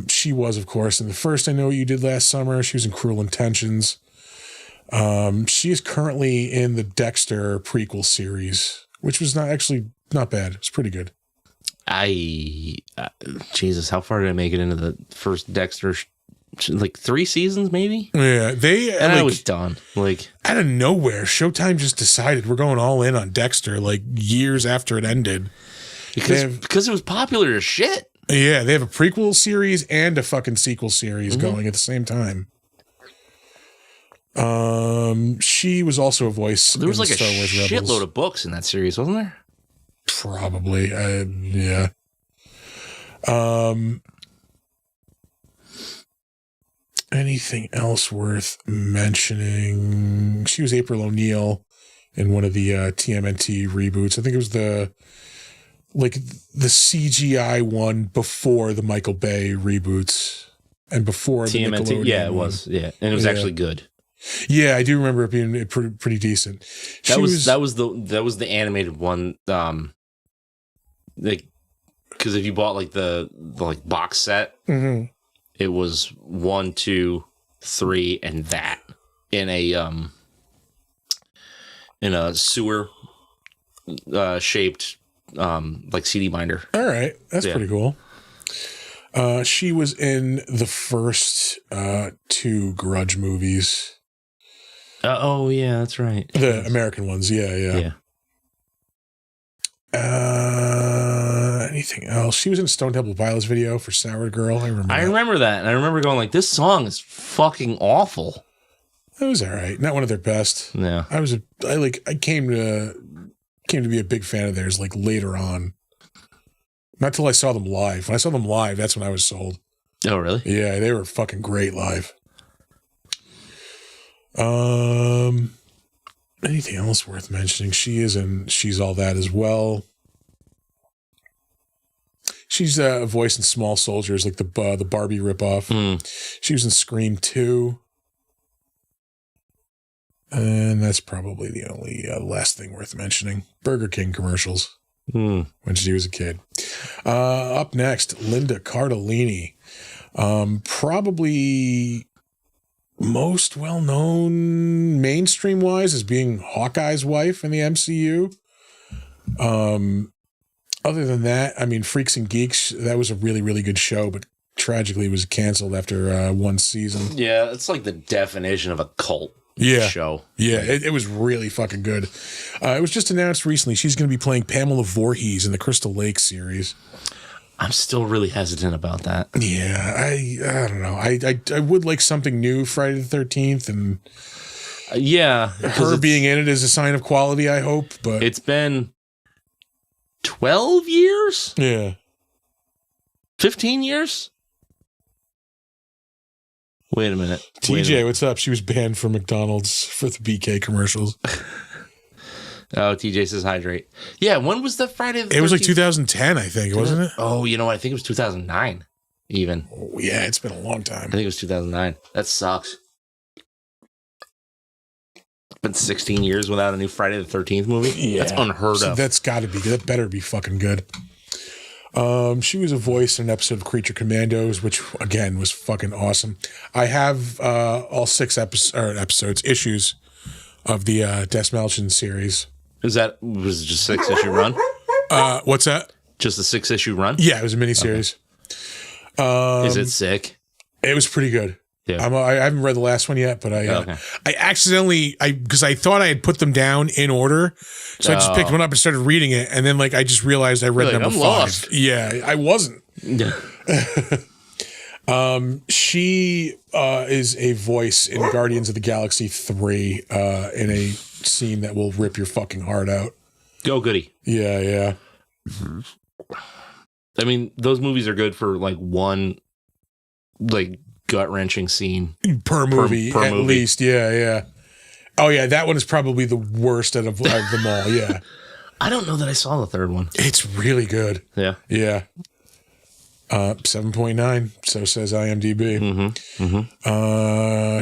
She was, of course, in the first I Know What You Did Last Summer. She was in Cruel Intentions. She is currently in the Dexter prequel series, which was not bad. It's pretty good. Jesus, how far did I make it into the first Dexter? Like 3 seasons, maybe? Yeah, and I was done. Like, out of nowhere, Showtime just decided we're going all in on Dexter, like years after it ended. Because it was popular as shit. Yeah, they have a prequel series and a fucking sequel series going at the same time. She was also a voice. There was like a Star Wars shitload Rebels. of books in that series, wasn't there? Probably. Yeah. Anything else worth mentioning? She was April O'Neil in one of the TMNT reboots. I think it was the CGI one before the Michael Bay reboots and before the TMNT. Nickelodeon. Yeah, it was. Yeah, and it was actually good. Yeah, I do remember it being pretty decent. That was the animated one. Like, because if you bought like the box set, it was 1, 2, 3, and that in a sewer shaped like CD binder. All right, that's pretty cool. She was in the first 2 Grudge movies. Oh yeah, that's right. The American ones, yeah. Anything else? She was in a Stone Temple Pilots video for Sour Girl. I remember that. And I remember going like, this song is fucking awful. It was all right. Not one of their best. Yeah. I came to be a big fan of theirs like later on. Not till I saw them live. When I saw them live, that's when I was sold. Oh, really? Yeah, they were fucking great live. Anything else worth mentioning? She's All That as well. She's a voice in Small Soldiers, like the Barbie ripoff. She was in Scream 2. And that's probably the only last thing worth mentioning. Burger King commercials when she was a kid. Up next, Linda Cardellini. Probably most well-known mainstream-wise as being Hawkeye's wife in the MCU. Other than that, I mean, Freaks and Geeks, that was a really, really good show, but tragically was canceled after 1 season. Yeah, it's like the definition of a cult show. Yeah, it was really fucking good. It was just announced recently she's going to be playing Pamela Voorhees in the Crystal Lake series. I'm still really hesitant about that. Yeah, I don't know. I would like something new Friday the 13th, and her being in it is a sign of quality, I hope. But it's been 12 years? Yeah. 15 years? Wait a minute. TJ, what's up? She was banned from McDonald's for the BK commercials. Oh, TJ says hydrate. Yeah, when was the Friday the 13th? It was like 2010, I think, wasn't it? Oh, you know what? I think it was 2009 even. Oh, yeah, it's been a long time. I think it was 2009. That sucks. It's been 16 years without a new Friday the 13th movie? Yeah. That's unheard of. That's got to be good. That better be fucking good. She was a voice in an episode of Creature Commandos, which, again, was fucking awesome. I have all 6 issues of the Des Malchin series. Was it just a 6-issue run? What's that? Just a 6-issue run? Yeah, it was a miniseries. Okay. Is it sick? It was pretty good. Yeah. I haven't read the last one yet, but I accidentally, because I thought I had put them down in order, so I just picked one up and started reading it, and then like I just realized I read number 5. Lost. Yeah, I wasn't. Yeah. She is a voice in Guardians of the Galaxy 3 in a scene that will rip your fucking heart out. Go goody. Yeah. I mean, those movies are good for like one, like gut-wrenching scene per movie, at movie. least. Yeah. Oh yeah, that one is probably the worst out of them all. Yeah. I don't know that I saw the third one. It's really good. Yeah. 7.9. So says IMDb.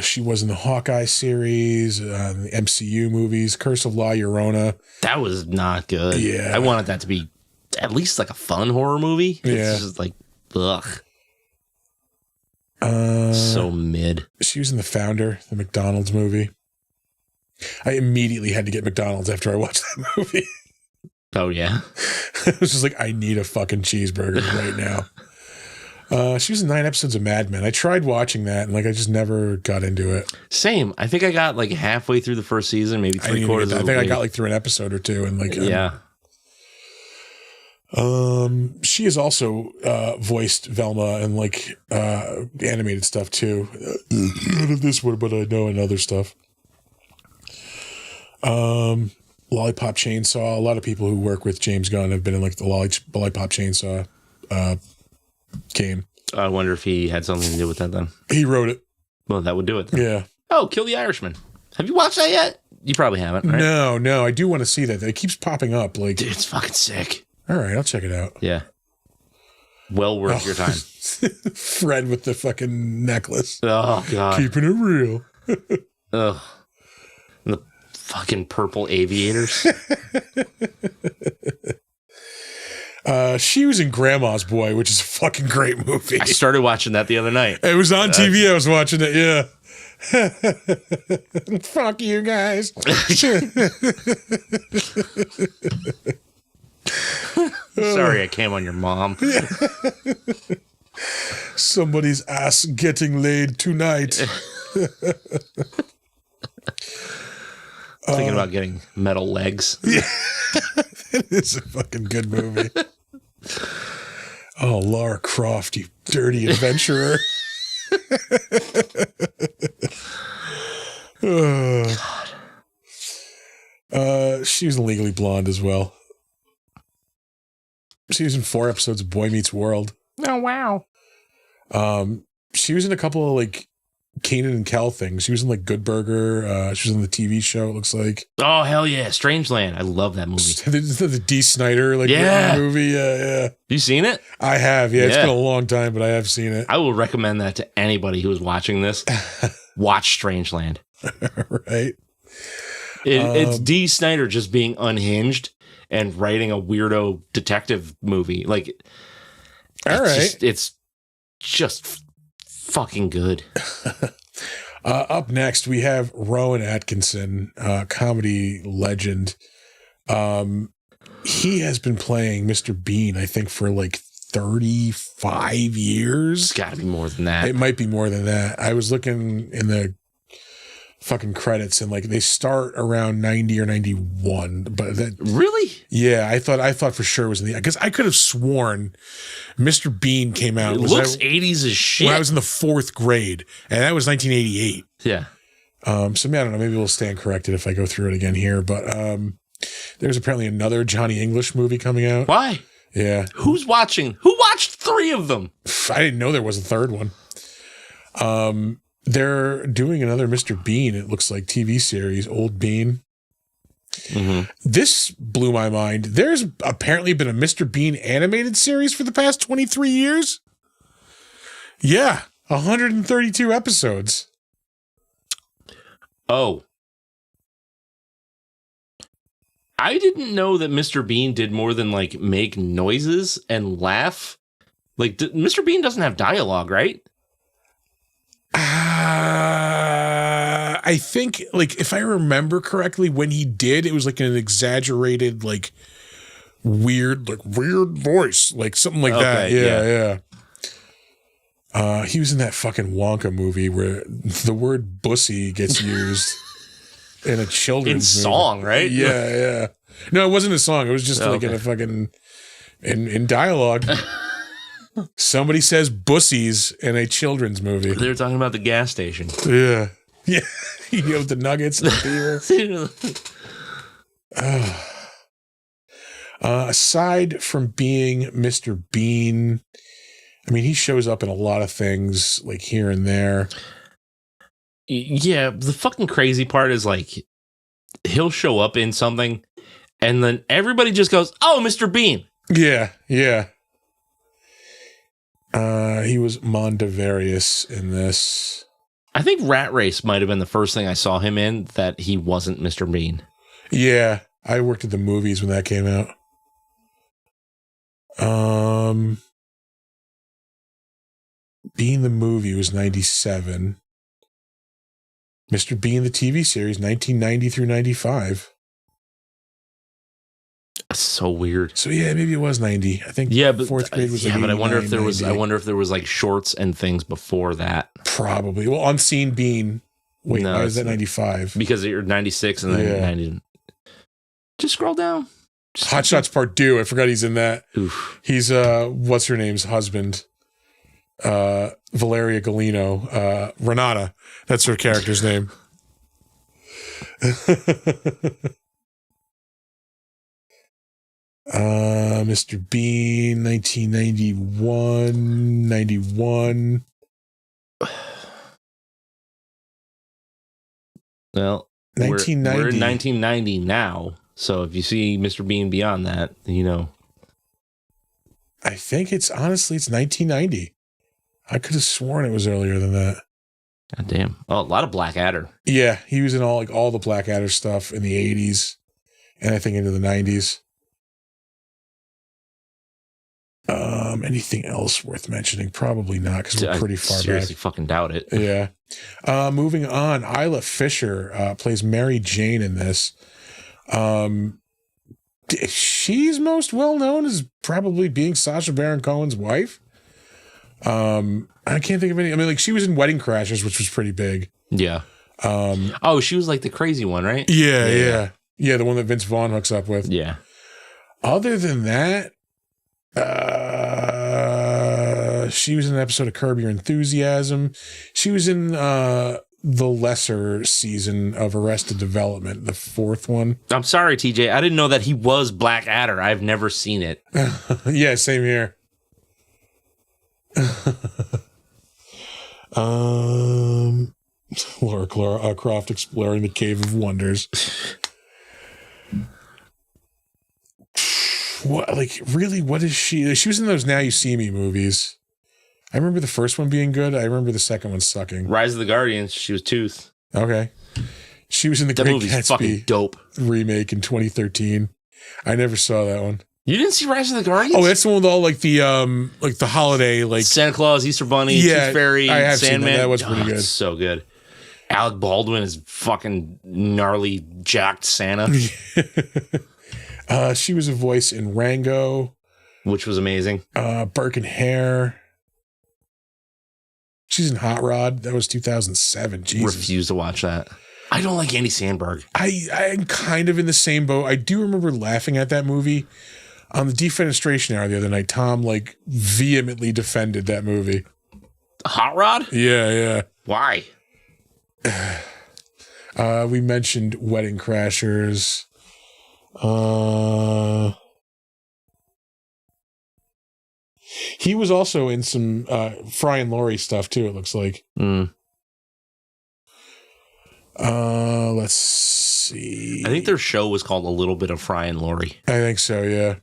She was in the Hawkeye series, the MCU movies, Curse of La Llorona. That was not good. Yeah. I wanted that to be at least like a fun horror movie. It's just like, ugh. So mid. She was in The Founder, the McDonald's movie. I immediately had to get McDonald's after I watched that movie. Oh, yeah. I was just like, I need a fucking cheeseburger right now. She was in 9 episodes of Mad Men. I tried watching that and like I just never got into it. Same. I think I got like halfway through the first season, maybe 3/4. I think I got like through an episode or two and like she has also voiced Velma and like animated stuff too. None of this one, but I know in other stuff. Lollipop Chainsaw. A lot of people who work with James Gunn have been in like the Lollipop Chainsaw game. I wonder if he had something to do with that then. He wrote it. Well, that would do it then. Yeah. Oh, Kill the Irishman. Have you watched that yet? You probably haven't, right? No. I do want to see that. It keeps popping up. Like, dude, it's fucking sick. All right, I'll check it out. Yeah. Well worth your time. Fred with the fucking necklace. Oh, God. Keeping it real. Ugh. The fucking purple aviators. She was in Grandma's Boy, which is a fucking great movie. I started watching that the other night. It was on TV. I was watching it. Yeah. Fuck you guys. Sorry, I came on your mom. Somebody's ass getting laid tonight. Thinking about getting metal legs. Yeah. It is a fucking good movie. Oh, Lara Croft, you dirty adventurer. She was in Legally Blonde as well. She was in 4 episodes of Boy Meets World. Oh, wow. She was in a couple of like Kanan and Kel things. She was in like Good Burger. She was in the TV show, it looks like. Oh, hell yeah. Strangeland. I love that movie. the D. Snyder like movie. Yeah. You seen it? I have. Yeah, it's been a long time, but I have seen it. I will recommend that to anybody who is watching this. Watch Strangeland. Right. It's D. Snyder just being unhinged and writing a weirdo detective movie. Like, it's just fucking good. Up next, we have Rowan Atkinson, comedy legend. He has been playing Mr. Bean, I think, for like 35 years. It's got to be more than that. It might be more than that. I was looking in the fucking credits and like they start around 90 or 91, but that really, yeah, I thought for sure it was in the, because I could have sworn Mr. Bean came out. It looks 80s as shit. When I was in the 4th grade, and that was 1988. Yeah. So I don't know. Maybe we'll stand corrected if I go through it again here. But there's apparently another Johnny English movie coming out. Why? Yeah. Who's watching? Who watched 3 of them? I didn't know there was a 3rd one. They're doing another Mr. Bean, it looks like, TV series, Old Bean. Mm-hmm. This blew my mind. There's apparently been a Mr. Bean animated series for the past 23 years. Yeah, 132 episodes. Oh. I didn't know that Mr. Bean did more than like make noises and laugh. Like, Mr. Bean doesn't have dialogue, right? I think, like, if I remember correctly, when he did, it was like an exaggerated, like, weird voice, like something like that. Yeah. He was in that fucking Wonka movie where the word "bussy" gets used in a children's movie. Song, right? Yeah. No, it wasn't a song. It was just like in a fucking in dialogue. Somebody says "bussies" in a children's movie. They were talking about the gas station. Yeah. You know, with the nuggets and the beer. Aside from being Mr. Bean, I mean, he shows up in a lot of things, like here and there. Yeah, the fucking crazy part is like he'll show up in something and then everybody just goes, "Oh, Mr. Bean." Yeah. He was Mondavarius in this. I think Rat Race might have been the first thing I saw him in that he wasn't Mr. Bean. Yeah, I worked at the movies when that came out. Bean the movie was 97. Mr. Bean the TV series 1990 through 95. That's so weird. So yeah, maybe it was 90. I think but fourth grade was but I wonder if there 90. I wonder if there was like shorts and things before that. Probably. Well, Unseen Bean. Wait, No, why is that 95? Because you're 96 and then 90. Just scroll down. Hot Shots Part 2. I forgot he's in that. Oof. He's what's her name's husband? Valeria Galino. Renata. That's her character's name. Mr. Bean, 1991, 91. Well, 1990. we're in 1990 now. So if you see Mr. Bean beyond that, you know. I think it's 1990. I could have sworn it was earlier than that. God damn. Oh, a lot of Blackadder. Yeah, he was in all the Blackadder stuff in the 80s and I think into the 90s. Anything else worth mentioning? Probably not, because we're pretty far back. Seriously fucking doubt it. Yeah. Moving on, Isla Fisher plays Mary Jane in this. She's most well known as probably being Sacha Baron Cohen's wife. I can't think of any. I mean, like she was in Wedding Crashers, which was pretty big. Yeah. She was like the crazy one, right? Yeah. The one that Vince Vaughn hooks up with. Yeah. Other than that, she was in an episode of Curb Your Enthusiasm. She was in the lesser season of Arrested Development, the fourth one. I'm sorry, TJ. I didn't know that he was Blackadder. I've never seen it. Yeah, same here. Laura Croft exploring the Cave of Wonders. What, like, really, what is she? She was in those Now You See Me movies. I remember the first one being good. I remember the second one sucking. Rise of the Guardians. She was Tooth. Okay. She was in the That Great movie's Gatsby fucking dope. remake in 2013. I never saw that one. You didn't see Rise of the Guardians? Oh, that's the one with all like the holiday, like Santa Claus, Easter Bunny, Tooth Fairy, I have Sandman. seen that. That was pretty good. It's so good. Alec Baldwin is fucking gnarly, jacked Santa, she was a voice in Rango, which was amazing. Burke and Hare. She's in Hot Rod. That was 2007. Jesus. Refuse to watch that. I don't like Andy Samberg. I'm kind of in the same boat. I do remember laughing at that movie on the Defenestration Hour the other night. Tom like vehemently defended that movie. Hot Rod? Yeah. Why? We mentioned Wedding Crashers. He was also in some Fry and Laurie stuff too, it looks like. Let's see. I think their show was called A Little Bit of Fry and Laurie. I think so, yeah.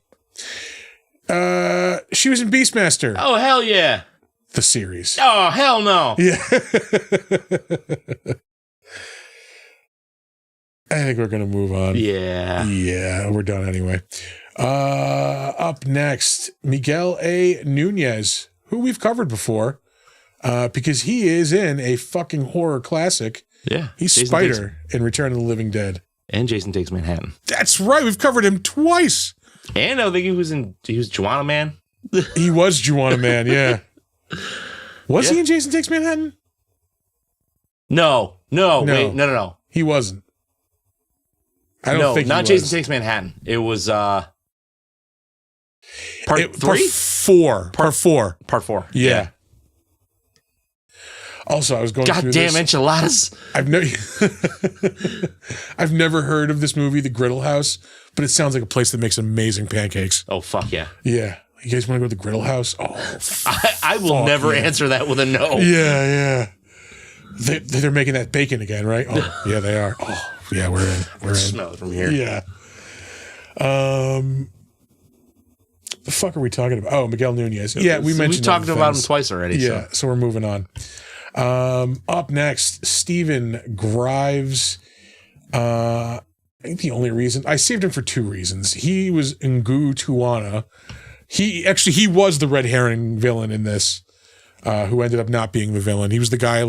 She was in Beastmaster. Oh, hell yeah. The series. Oh, hell no. Yeah. I think we're going to move on. Yeah, we're done anyway. Up next, Miguel A. Nunez, who we've covered before, because he is in a fucking horror classic. Yeah. He's Jason Spider in Return of the Living Dead. And Jason Takes Manhattan. That's right. We've covered him twice. And I think he was Juana Man. He was Juana Man, yeah. Was he in Jason Takes Manhattan? No. Wait, no. He wasn't. I don't think not he was. Jason Takes Manhattan. It was part 3? Part 4. Part 4. Yeah. Also, I was going through Goddamn this. enchiladas. I've never heard of this movie, The Griddle House, but it sounds like a place that makes amazing pancakes. Oh, fuck yeah. Yeah. You guys want to go to the Griddle House? Oh, I will never answer that with a no. Yeah. They're making that bacon again, right? Oh, yeah, they are. Oh, yeah, we're in. We're in. Smell it from here. Yeah. The fuck are we talking about? Oh, Miguel Nunez. Yeah, we mentioned. We've talked about him twice already. Yeah, so we're moving on. Up next, Stephen Grives. I think the only reason I saved him for two reasons. He was Ngu Tuana. He was the red herring villain in this, who ended up not being the villain. He was the guy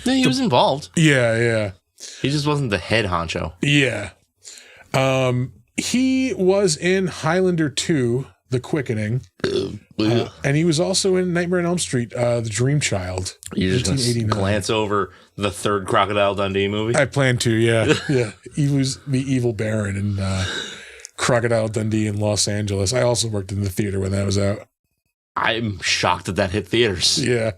he was involved. Yeah. He just wasn't the head honcho. Yeah. He was in Highlander 2, The Quickening. And he was also in Nightmare on Elm Street, The Dream Child. You're just going to glance over the third Crocodile Dundee movie? I plan to, yeah. Yeah. He was the evil Baron in Crocodile Dundee in Los Angeles. I also worked in the theater when that was out. I'm shocked that hit theaters. Yeah.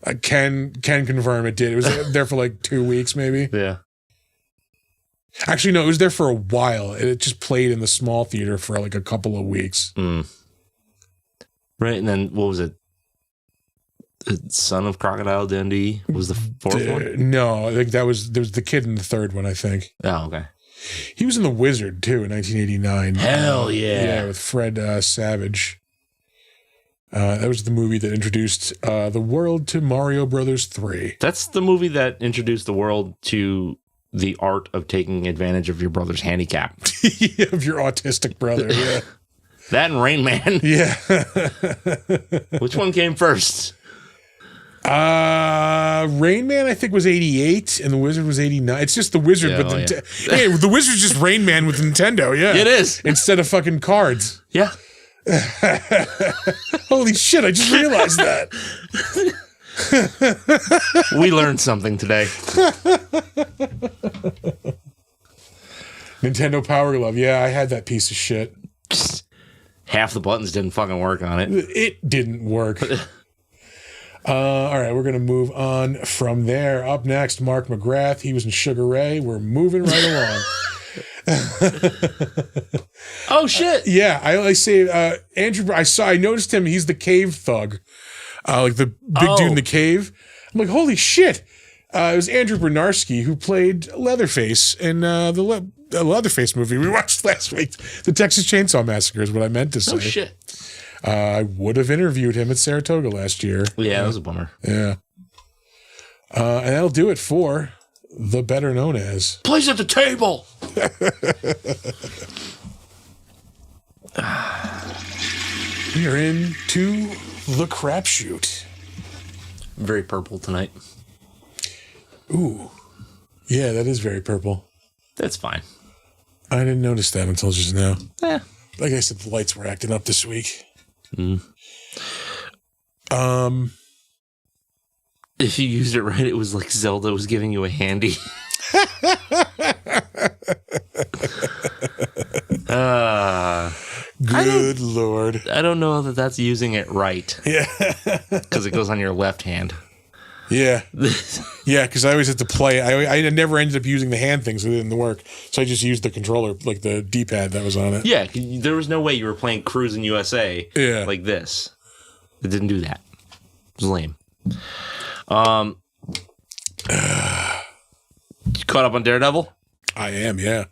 I can confirm it did. It was there for 2 weeks, maybe. Yeah. Actually, no, it was there for a while. It just played in the small theater for a couple of weeks. Right, and then what was it? The Son of Crocodile Dundee was the fourth one? No, I think there was the kid in the third one, I think. Oh, okay. He was in The Wizard, too, in 1989. Hell yeah. Yeah, with Fred Savage. That was the movie that introduced the world to Mario Brothers 3. That's the movie that introduced the world to the art of taking advantage of your brother's handicap. Of your autistic brother, yeah. That and Rain Man. Yeah. Which one came first? Rain Man, I think, was 88, and The Wizard was 89. It's just The Wizard with Hey, The Wizard's just Rain Man with Nintendo, yeah. It is. Instead of fucking cards. Yeah. Holy shit, I just realized that. We learned something today. Nintendo Power Glove. Yeah, I had that piece of shit. Half the buttons didn't fucking work on it. It didn't work. All right, we're going to move on from there. Up next, Mark McGrath. He was in Sugar Ray. We're moving right along. Oh, shit. Yeah, I say Andrew, I noticed him. He's the cave thug. The big dude in the cave. I'm like, holy shit. It was Andrew Bernarski who played Leatherface in the Leatherface movie we watched last week. The Texas Chainsaw Massacre is what I meant to say. Oh, shit. I would have interviewed him at Saratoga last year. Yeah, that was a bummer. Yeah. And that'll do it for The Better Known As. Place at the table. We are into the crapshoot. Very purple tonight. Ooh. Yeah, that is very purple. That's fine. I didn't notice that until just now. Yeah. Like I said, the lights were acting up this week. If you used it right, it was like Zelda was giving you a handy. Good Lord. I don't know that that's using it right. Yeah. Because it goes on your left hand. Yeah. Yeah, because I always had to play. I never ended up using the hand things. It didn't work. So I just used the controller, like the D-pad that was on it. Yeah, there was no way you were playing Cruis'n USA like this. It didn't do that. It was lame. You caught up on Daredevil? I am, yeah.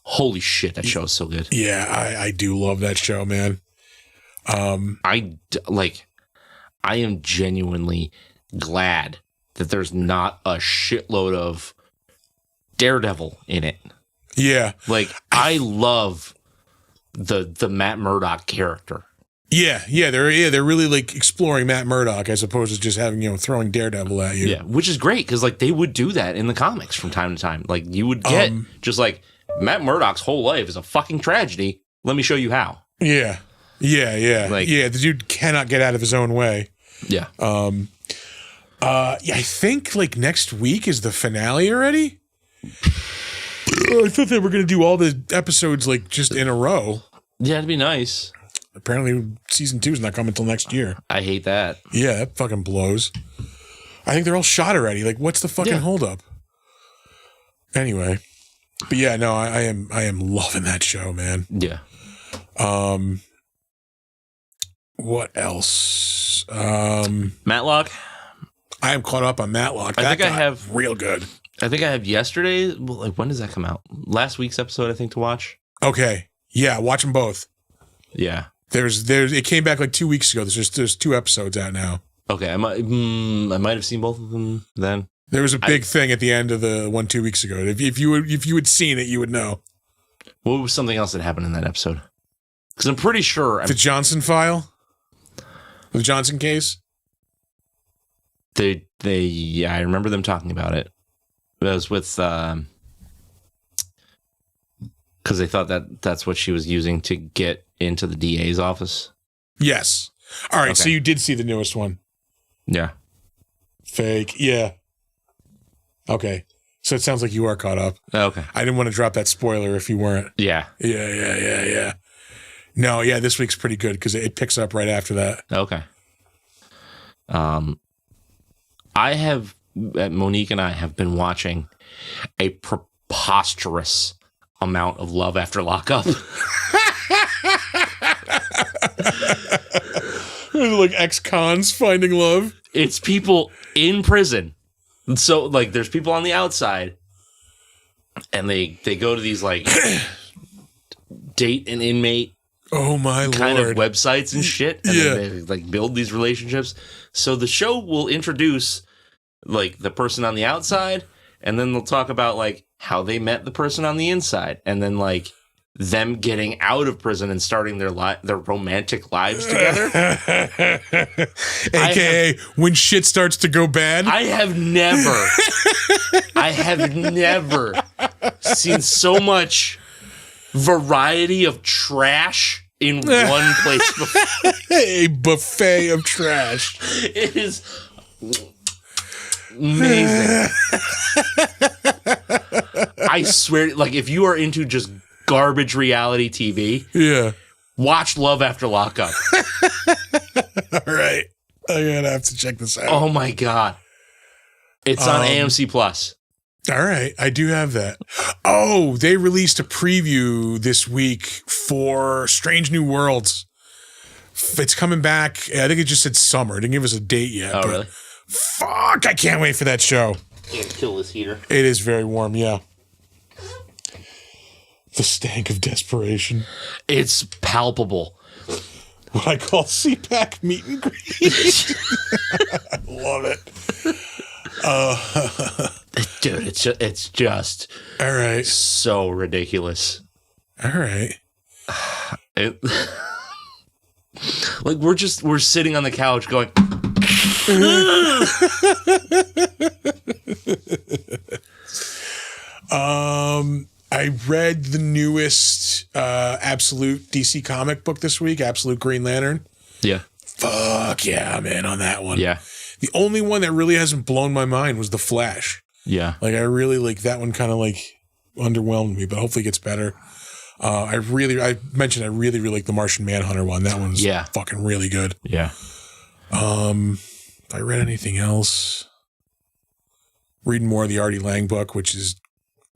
Holy shit, that show is so good. Yeah, I do love that show, man. I am genuinely glad that there's not a shitload of Daredevil in it. Yeah. I love the Matt Murdock character. Yeah, they're really exploring Matt Murdock as opposed to just having, throwing Daredevil at you. Yeah, which is great because they would do that in the comics from time to time. You would get Matt Murdock's whole life is a fucking tragedy. Let me show you how. Yeah. The dude cannot get out of his own way. Yeah. I think next week is the finale already. I thought they were going to do all the episodes just in a row. Yeah, it'd be nice. Apparently season 2 is not coming until next year. I hate that. Yeah, that fucking blows. I think they're all shot already. Like, what's the fucking holdup? Anyway, but yeah, no, I am loving that show, man. Yeah. What else? Matlock. I am caught up on Matlock. I think I have real good. I think I have yesterday. Like, when does that come out? Last week's episode, I think, to watch. Okay. Yeah, watch them both. Yeah. There's it came back like 2 weeks ago. There's 2 episodes out now. Okay, I might have seen both of them then. There was a big thing at the end of the one 2 weeks ago. If you had seen it, you would know. What was something else that happened in that episode? Because I'm pretty sure the Johnson file, the Johnson case. Yeah, I remember them talking about it. It was with because they thought that's what she was using to get into the DA's office. Yes. All right. Okay. So you did see the newest one. Yeah. Fake. Yeah. Okay. So it sounds like you are caught up. Okay. I didn't want to drop that spoiler if you weren't. Yeah. Yeah. No, yeah, this week's pretty good because it picks up right after that. Okay. Monique and I have been watching a preposterous amount of Love After Lockup. Like ex-cons finding love. It's people in prison. So, like, there's people on the outside, and they go to these, like, date an inmate kind of websites and shit. And then they, like, build these relationships. So the show will introduce, like, the person on the outside, and then they'll talk about, like, how they met the person on the inside. And then, like, them getting out of prison and starting their romantic lives together. AKA when shit starts to go bad. I have never seen so much variety of trash in one place before. A buffet of trash. It is amazing. I swear, like, if you are into just garbage reality TV, watch Love After Lockup. All right, I'm gonna have to check this out. Oh my god, it's on AMC Plus. All right, I do have that. Oh, they released a preview this week for Strange New Worlds. It's coming back. I think it just said summer. It didn't give us a date yet. Oh, really? Fuck, I can't wait for that show. You gotta kill this heater. It is very warm, yeah. The stank of desperation. It's palpable. What I call CPAC meet and greet. I love it. Dude, it's just all right. So ridiculous. All right. Like we're sitting on the couch going. I read the newest Absolute DC comic book this week, Absolute Green Lantern. Yeah. Fuck yeah, man, on that one. Yeah. The only one that really hasn't blown my mind was The Flash. Yeah. Like, I really, like, that one kind of, like, underwhelmed me, but hopefully it gets better. I mentioned I really like the Martian Manhunter one. That one's fucking really good. Yeah. If I read anything else, reading more of the Artie Lang book, which is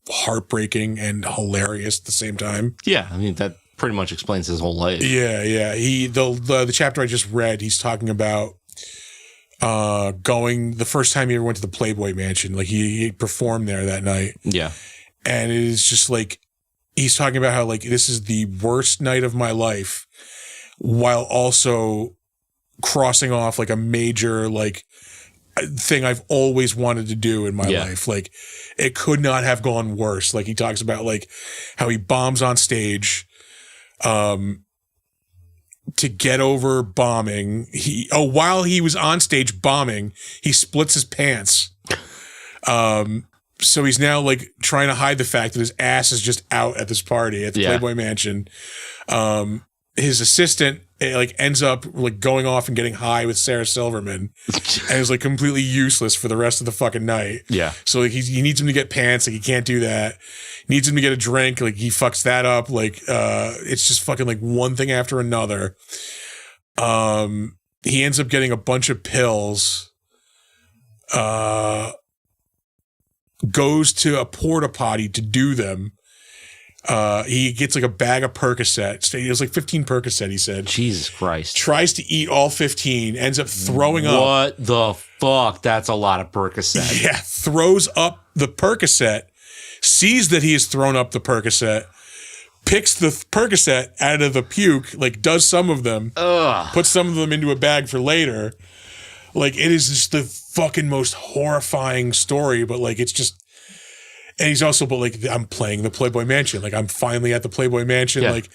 heartbreaking and hilarious at the same time. Yeah, I mean that pretty much explains his whole life. Yeah. The chapter I just read, he's talking about going the first time he ever went to the Playboy Mansion. Like he performed there that night. Yeah, and it is just like he's talking about how like this is the worst night of my life, while also crossing off like a major like thing I've always wanted to do in my life. Like it could not have gone worse. Like he talks about like how he bombs on stage, to get over bombing. While he was on stage bombing, he splits his pants. So he's now like trying to hide the fact that his ass is just out at this party at the Playboy Mansion. His assistant like ends up like going off and getting high with Sarah Silverman and is like completely useless for the rest of the fucking night. Yeah. So like he needs him to get pants. Like he can't do that. He needs him to get a drink. Like he fucks that up. Like, it's just fucking like one thing after another. He ends up getting a bunch of pills. goes to a porta potty to do them. He gets like a bag of Percocet. It was like 15 Percocet, he said. Jesus Christ. Tries to eat all 15, ends up throwing up. What the fuck? That's a lot of Percocet. Yeah, throws up the Percocet, sees that he has thrown up the Percocet, picks the Percocet out of the puke, like does some of them, puts some of them into a bag for later. Like, it is just the fucking most horrifying story, but like, it's just, and he's also, but like, I'm playing the Playboy Mansion. Like, I'm finally at the Playboy Mansion. Yeah. Like,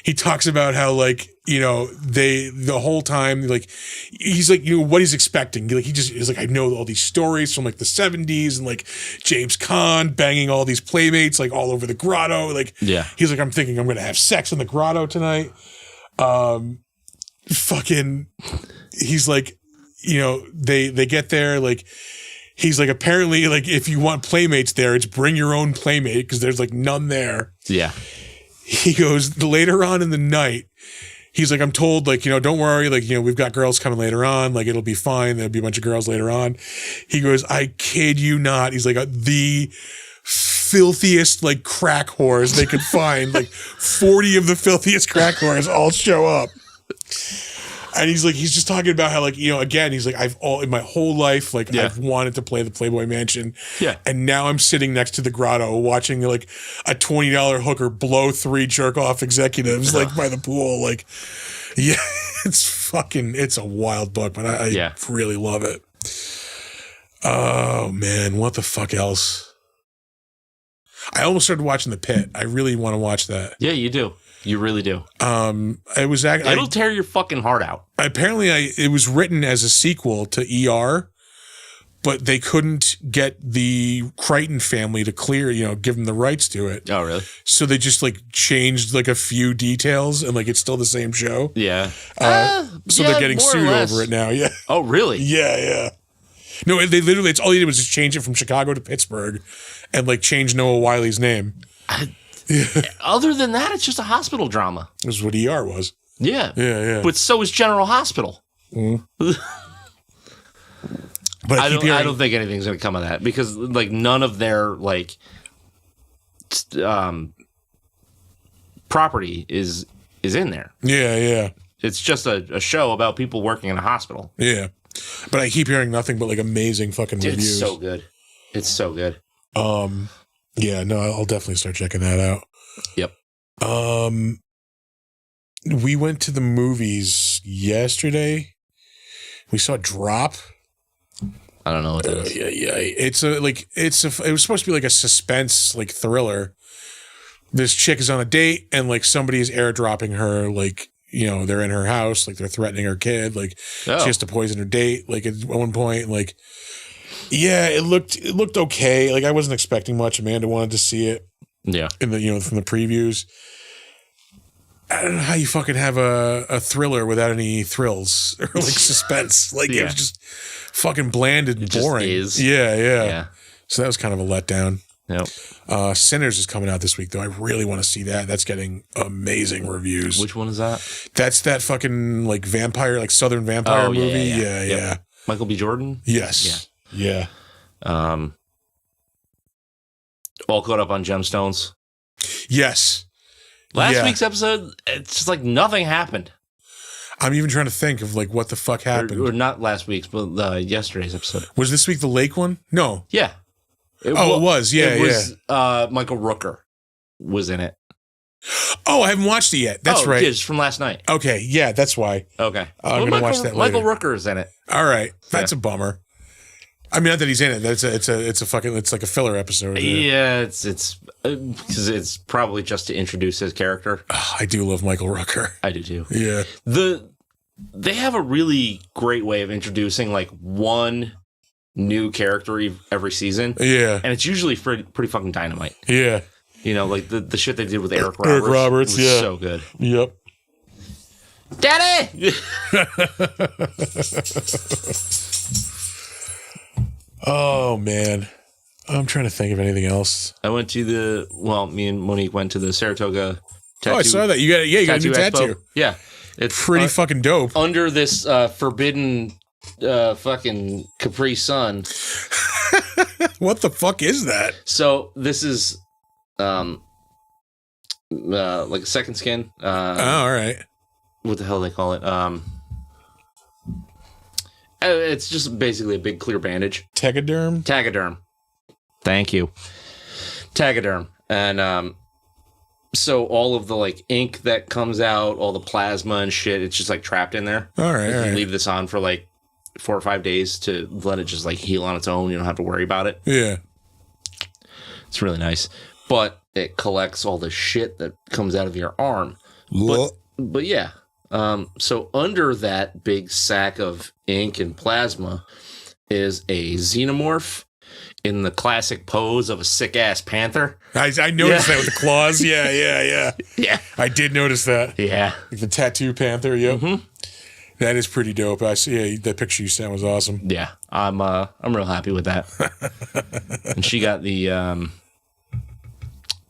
he talks about how, like, you know, the whole time, like, he's like, you know, what he's expecting. Like, he just is like, I know all these stories from like the 70s and like James Caan banging all these playmates, like all over the grotto. Like, yeah. He's like, I'm thinking I'm going to have sex in the grotto tonight. Fucking, he's like, you know, they get there, like, he's like, apparently, like, if you want playmates there, it's bring your own playmate because there's like none there. Yeah. He goes, later on in the night, he's like, I'm told, like, you know, don't worry, like, you know, we've got girls coming later on, like, it'll be fine. There'll be a bunch of girls later on. He goes, I kid you not. He's like, the filthiest, like, crack whores they could find. Like, 40 of the filthiest crack whores all show up. And he's like, he's just talking about how, like, you know, again, he's like, in my whole life, like, I've wanted to play the Playboy Mansion. Yeah. And now I'm sitting next to the grotto watching, like, a $20 hooker blow 3 jerk off executives, like, by the pool. Like, yeah, it's a wild book, but I really love it. Oh, man, what the fuck else? I almost started watching The Pit. I really want to watch that. Yeah, you do. You really do. It was it'll tear your fucking heart out. Apparently, it was written as a sequel to ER, but they couldn't get the Crichton family to clear, you know, give them the rights to it. Oh, really? So they just like changed like a few details, and like it's still the same show. Yeah. So they're getting sued over it now. Yeah. Oh, really? Yeah. No, they literally. It's all they did was just change it from Chicago to Pittsburgh, and like change Noah Wiley's name. Other than that, it's just a hospital drama. This is what ER was. Yeah. Yeah. But so is General Hospital. But I don't think anything's going to come of that because like none of their like property is in there. Yeah. It's just a show about people working in a hospital. Yeah. But I keep hearing nothing but like amazing fucking reviews. It's so good. It's so good. Yeah, no, I'll definitely start checking that out. Yep. We went to the movies yesterday. We saw Drop. I don't know what that is. Yeah. It was supposed to be like a suspense, like thriller. This chick is on a date and like somebody is airdropping her, like, you know, they're in her house, like they're threatening her kid, like she has to poison her date, like at one point, like. Yeah, it looked okay. Like I wasn't expecting much. Amanda wanted to see it. Yeah. In the, you know, from the previews. I don't know how you fucking have a thriller without any thrills or like suspense. Like it was just fucking bland and boring. Just is. Yeah. So that was kind of a letdown. Yep. Sinners is coming out this week though. I really want to see that. That's getting amazing reviews. Which one is that? That's that fucking like vampire, like Southern vampire movie. Yeah. Michael B. Jordan? Yes. Yeah. All caught up on gemstones. Yes. Last week's episode, it's just like nothing happened. I'm even trying to think of like what the fuck happened. Or not last week's, but yesterday's episode. Was this week the lake one? No. Yeah. It was. Yeah, it was, Michael Rooker was in it. Oh, I haven't watched it yet. That's right. It's from last night. Okay. Yeah, that's why. Okay. I'm going to watch that later. Michael Rooker is in it. All right. That's a bummer. I mean, not that he's in it. It's like a filler episode. Yeah, it's because it's probably just to introduce his character. Oh, I do love Michael Rooker. I do too. Yeah. They have a really great way of introducing like one new character every season. Yeah. And it's usually pretty fucking dynamite. Yeah. You know, like the shit they did with Eric Roberts. Eric Roberts, was so good. Yep. Daddy! Oh, man. I'm trying to think of anything else. I went to me and Monique went to the Saratoga tattoo. Oh, I saw that. You got a new tattoo. Yeah. It's pretty fucking dope. Under this forbidden fucking Capri Sun. What the fuck is that? So this is like a second skin. All right. What the hell do they call it? It's just basically a big clear bandage. Tegaderm? Thank you. Tegaderm. And so all of the like ink that comes out, all the plasma and shit, it's just like trapped in there. All right. You leave this on for like 4 or 5 days to let it just like heal on its own. You don't have to worry about it. Yeah. It's really nice. But it collects all the shit that comes out of your arm. But yeah. So under that big sack of ink and plasma is a xenomorph in the classic pose of a sick-ass panther. I noticed that with the claws. Yeah. Yeah. I did notice that. Yeah. Like the tattoo panther, yep. Mm-hmm. That is pretty dope. I see. Yeah, that picture you sent was awesome. Yeah. I'm real happy with that. And she got the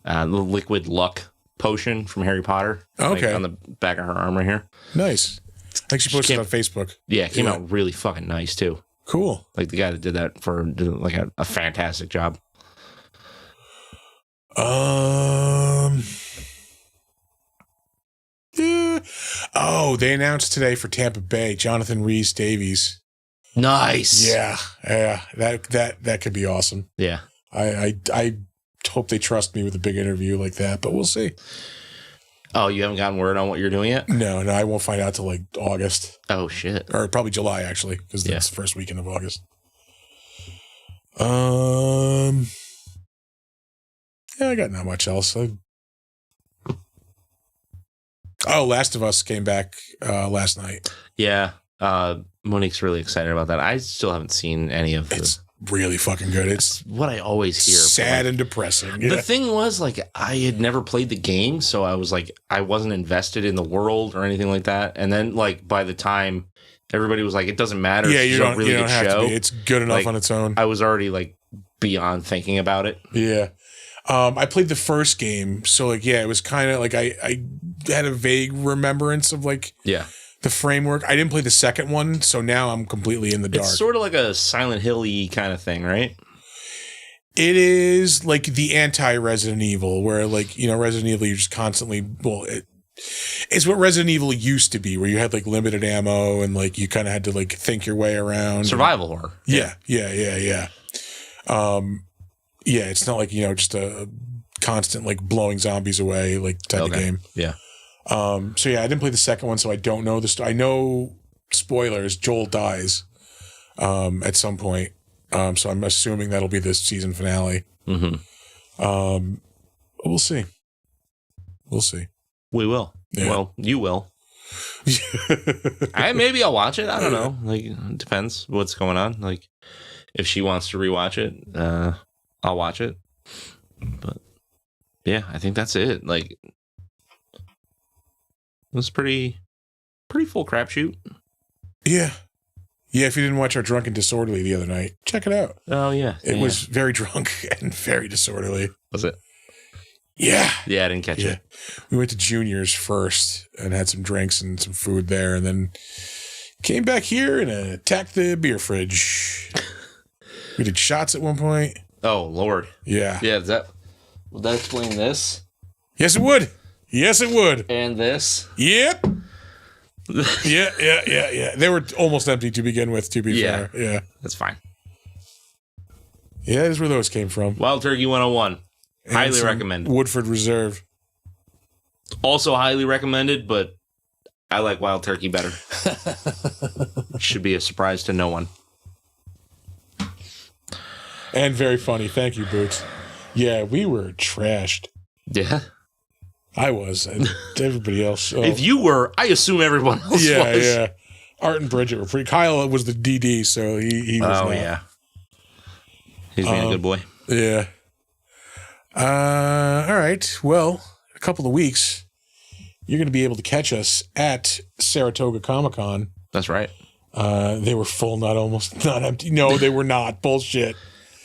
liquid luck potion from Harry Potter. Okay. Like on the back of her arm right here. Nice. I think she posted it on Facebook. Yeah, it came out really fucking nice too. Cool. Like the guy that did that did like a fantastic job. Yeah. Oh, they announced today for Tampa Bay, Jonathan Rhys-Davies. Nice. Yeah. That could be awesome. Yeah. I hope they trust me with a big interview like that, but we'll see. Oh, you haven't gotten word on what you're doing yet? No, I won't find out till like August. Oh shit. Or probably July actually, because that's the first weekend of August. Yeah, I got not much else. Last of Us came back last night. Yeah. Monique's really excited about that. I still haven't seen any of it. It's really fucking good. It's what I always hear. Sad and depressing. Yeah. The thing was, like, I had never played the game, so I was like, I wasn't invested in the world or anything like that. And then, like, by the time everybody was like, it doesn't matter. Yeah, you don't really have show. to be. It's good enough like, on its own. I was already like beyond thinking about it. Yeah. I played the first game, so like, yeah, it was kind of like I had a vague remembrance of like the framework. I didn't play the second one, so now I'm completely in the dark. It's sort of like a Silent Hill-y kind of thing, right? It is like the anti-Resident Evil, where like, you know, Resident Evil, you're just constantly, it's what Resident Evil used to be, where you had like limited ammo and like you kind of had to like think your way around. Survival horror. Yeah. Yeah, it's not like, you know, just a constant like blowing zombies away like type of game. Yeah. So yeah, I didn't play the second one, so I don't know the story. I know, spoilers, Joel dies at some point. So I'm assuming that'll be the season finale. Mm-hmm. We'll see. We will. Yeah. Well, you will. Maybe I'll watch it. I don't know. Like, it depends what's going on. Like, if she wants to rewatch it, I'll watch it. But yeah, I think that's it. Like, it was pretty full crapshoot. Yeah. Yeah, if you didn't watch our Drunk and Disorderly the other night, check it out. Oh, yeah. It was very drunk and very disorderly. Was it? Yeah. Yeah, I didn't catch it. We went to Junior's first and had some drinks and some food there, and then came back here and attacked the beer fridge. We did shots at one point. Oh, Lord. Yeah. Yeah, would that explain this? Yes, it would. Yes, it would. And this? Yep. Yeah. They were almost empty to begin with, to be fair. Yeah. That's fine. Yeah, that is where those came from. Wild Turkey 101. Highly recommended. Woodford Reserve. Also highly recommended, but I like Wild Turkey better. Should be a surprise to no one. And very funny. Thank you, Boots. Yeah, we were trashed. Yeah. I was, and everybody else. Oh. If you were, I assume everyone else was. Yeah. Art and Bridget were pretty. Kyle was the DD, so he was. Oh, yeah. He's being a good boy. Yeah. All right. Well, in a couple of weeks, you're going to be able to catch us at Saratoga Comic-Con. That's right. They were full, not empty. No, they were not. Bullshit.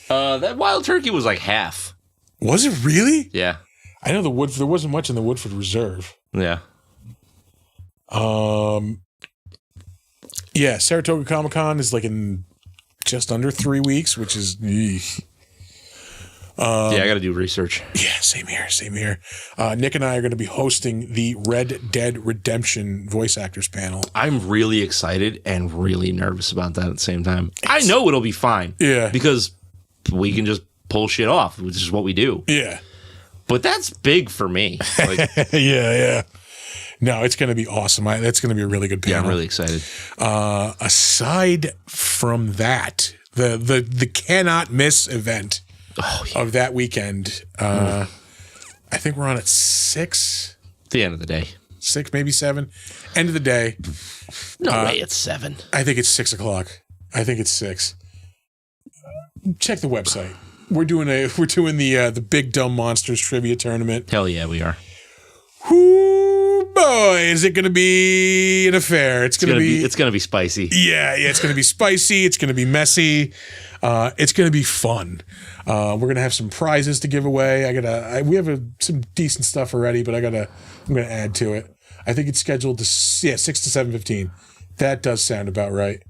That Wild Turkey was like half. Was it really? Yeah. I know there wasn't much in the Woodford Reserve. Yeah. Yeah, Yeah, Saratoga Comic-Con is like in just under 3 weeks, which is... I got to do research. Yeah, same here. Nick and I are going to be hosting the Red Dead Redemption voice actors panel. I'm really excited and really nervous about that at the same time. I know it'll be fine. Yeah. Because we can just pull shit off, which is what we do. Yeah. But that's big for me. Like, yeah. No, it's going to be awesome. That's going to be a really good panel. Yeah, I'm really excited. Aside from that, the cannot miss event of that weekend, I think we're on at 6. The end of the day. 6, maybe 7. End of the day. No way it's 7. I think it's 6 o'clock. I think it's 6. Check the website. We're doing the Big Dumb Monsters trivia tournament. Hell yeah, we are. Whoo, boy, is it going to be an affair? It's going to be spicy. Yeah, it's going to be spicy. It's going to be messy. It's going to be fun. We're going to have some prizes to give away. We have some decent stuff already, but I'm going to add to it. I think it's scheduled to 6 to 7:15. That does sound about right.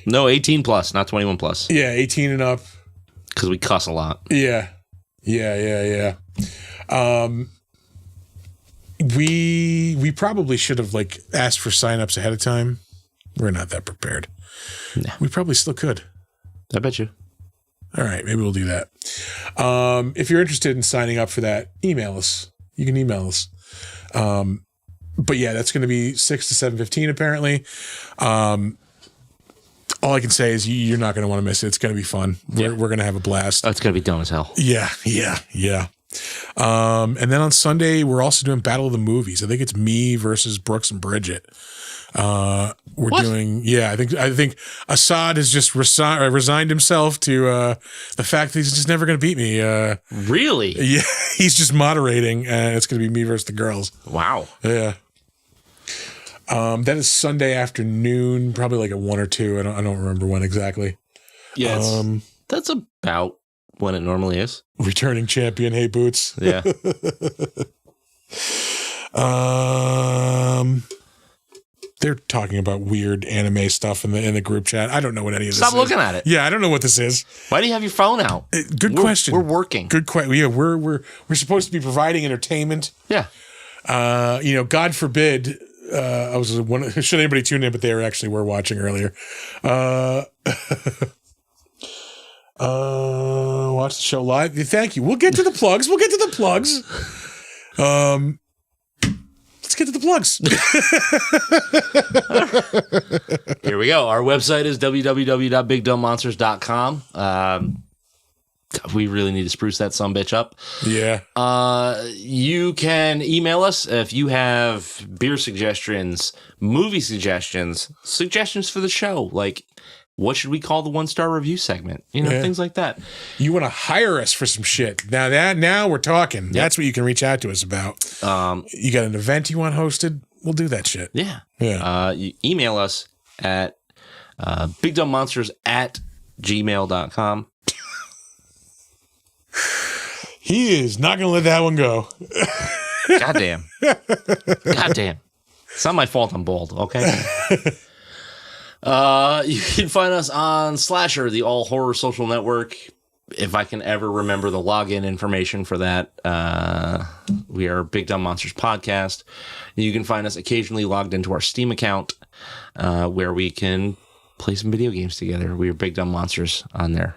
No, 18 plus, not 21 plus. Yeah, 18 and up. Because we cuss a lot. Yeah. We probably should have asked for signups ahead of time. We're not that prepared. Nah. We probably still could. I bet you. All right, maybe we'll do that. If you're interested in signing up for that, email us. You can email us. But yeah, that's going to be 6 to 7:15 apparently. All I can say is you're not going to want to miss it. It's going to be fun. We're going to have a blast. Oh, it's going to be dumb as hell. Yeah. And then on Sunday, we're also doing Battle of the Movies. I think it's me versus Brooks and Bridget. I think Assad has just resigned himself to the fact that he's just never going to beat me. Really? Yeah, he's just moderating, and it's going to be me versus the girls. Wow. Yeah. That is Sunday afternoon, probably at 1 or 2. I don't remember when exactly. Yeah, that's about when it normally is. Returning champion, hey Boots. Yeah. They're talking about weird anime stuff in the group chat. I don't know what any of this is. Stop looking at it. Yeah, I don't know what this is. Why do you have your phone out? Good question. We're working. Good question. Yeah, we're supposed to be providing entertainment. Yeah. God forbid. Should anybody tune in, but they were watching earlier. Watch the show live. Thank you. We'll get to the plugs. Let's get to the plugs. Here we go. Our website is www.bigdumbmonsters.com. We really need to spruce that sumbitch up. Yeah. You can email us if you have beer suggestions, movie suggestions for the show. Like, what should we call the 1-star review segment? Things like that. You want to hire us for some shit. Now we're talking. Yep. That's what you can reach out to us about. You got an event you want hosted? We'll do that shit. Yeah. You email us at bigdumbmonsters@gmail.com. He is not going to let that one go. Goddamn. It's not my fault I'm bald, okay? You can find us on Slasher, the all horror social network. If I can ever remember the login information for that, we are Big Dumb Monsters Podcast. You can find us occasionally logged into our Steam account, where we can play some video games together. We are Big Dumb Monsters on there.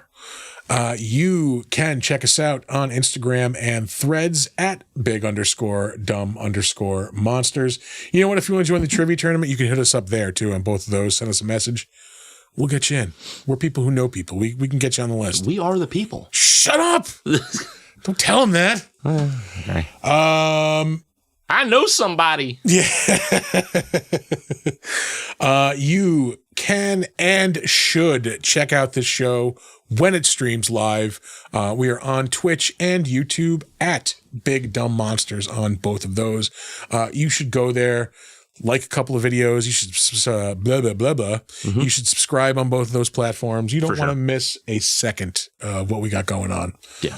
You can check us out on Instagram and Threads at big_dumb_monsters. You know what? If you want to join the trivia tournament, you can hit us up there too on both of those. Send us a message. We'll get you in. We're people who know people. We can get you on the list. We are the people. Shut up. Don't tell them that. Okay. I know somebody. Yeah. You can and should check out this show when it streams live. We are on Twitch and YouTube at Big Dumb Monsters on both of those. You should go there, like a couple of videos. You should blah, blah, blah, blah. Mm-hmm. You should subscribe on both of those platforms. You don't want to miss a second of what we got going on. Yeah.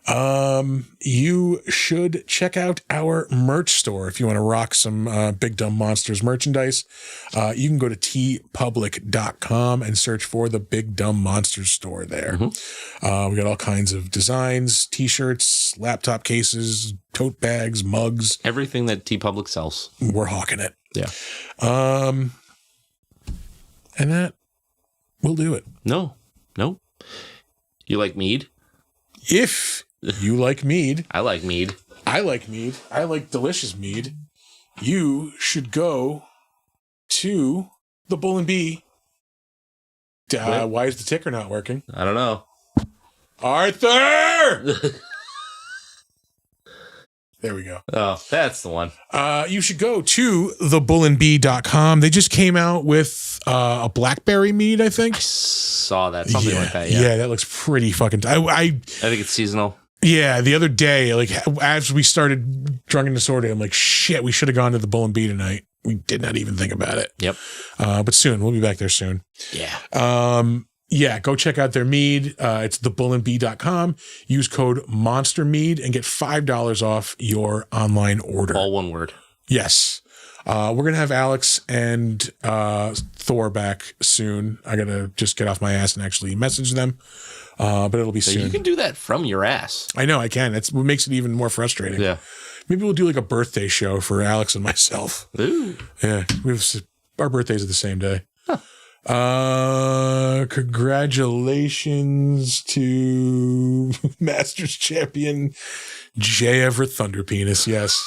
You should check out our merch store if you want to rock some Big Dumb Monsters merchandise. You can go to tpublic.com and search for the Big Dumb Monsters store there. We got all kinds of designs, t-shirts, laptop cases, tote bags, mugs. Everything that TeePublic sells. We're hawking it. Yeah. And that will do it. No. You like mead? If you like mead. I like mead. I like mead. I like delicious mead. You should go to the Bull and Bee. Why is the ticker not working? I don't know. Arthur! There we go. Oh, that's the one. You should go to thebullandbee.com. They just came out with a blackberry mead, I think. I saw that. Something like that, Yeah, that looks pretty fucking... I think it's seasonal. Yeah, the other day, like, as we started Drunken Disorder, I'm like, shit, we should have gone to the Bull and Bee tonight. We did not even think about it. Yep. But soon. We'll be back there soon. Yeah. Yeah, go check out their mead. It's thebullandbee.com. Use code MONSTERMEAD and get $5 off your online order. All one word. Yes. We're going to have Alex and Thor back soon. I got to just get off my ass and actually message them. But it'll be soon. You can do that from your ass. I know I can. That's what makes it even more frustrating. Yeah. Maybe we'll do like a birthday show for Alex and myself. Ooh. Yeah. Our birthdays are the same day. Congratulations to Masters champion J. Everett Thunder Penis. Yes.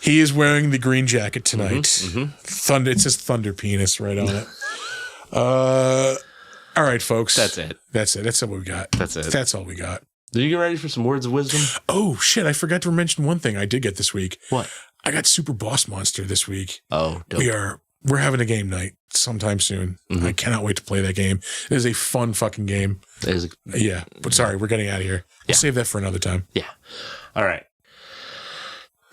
He is wearing the green jacket tonight. Thunder. It says Thunder Penis right on it. All right, folks. That's it. That's all we got. That's all we got. Did you get ready for some words of wisdom? Oh shit. I forgot to mention one thing I did get this week. What? I got Super Boss Monster this week. Oh, dope. We're having a game night sometime soon. I cannot wait to play that game. It is a fun fucking game. Yeah. But sorry, we're getting out of here. We'll save that for another time. Yeah. All right.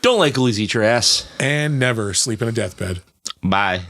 Don't let ghoulies eat your ass. And never sleep in a deathbed. Bye.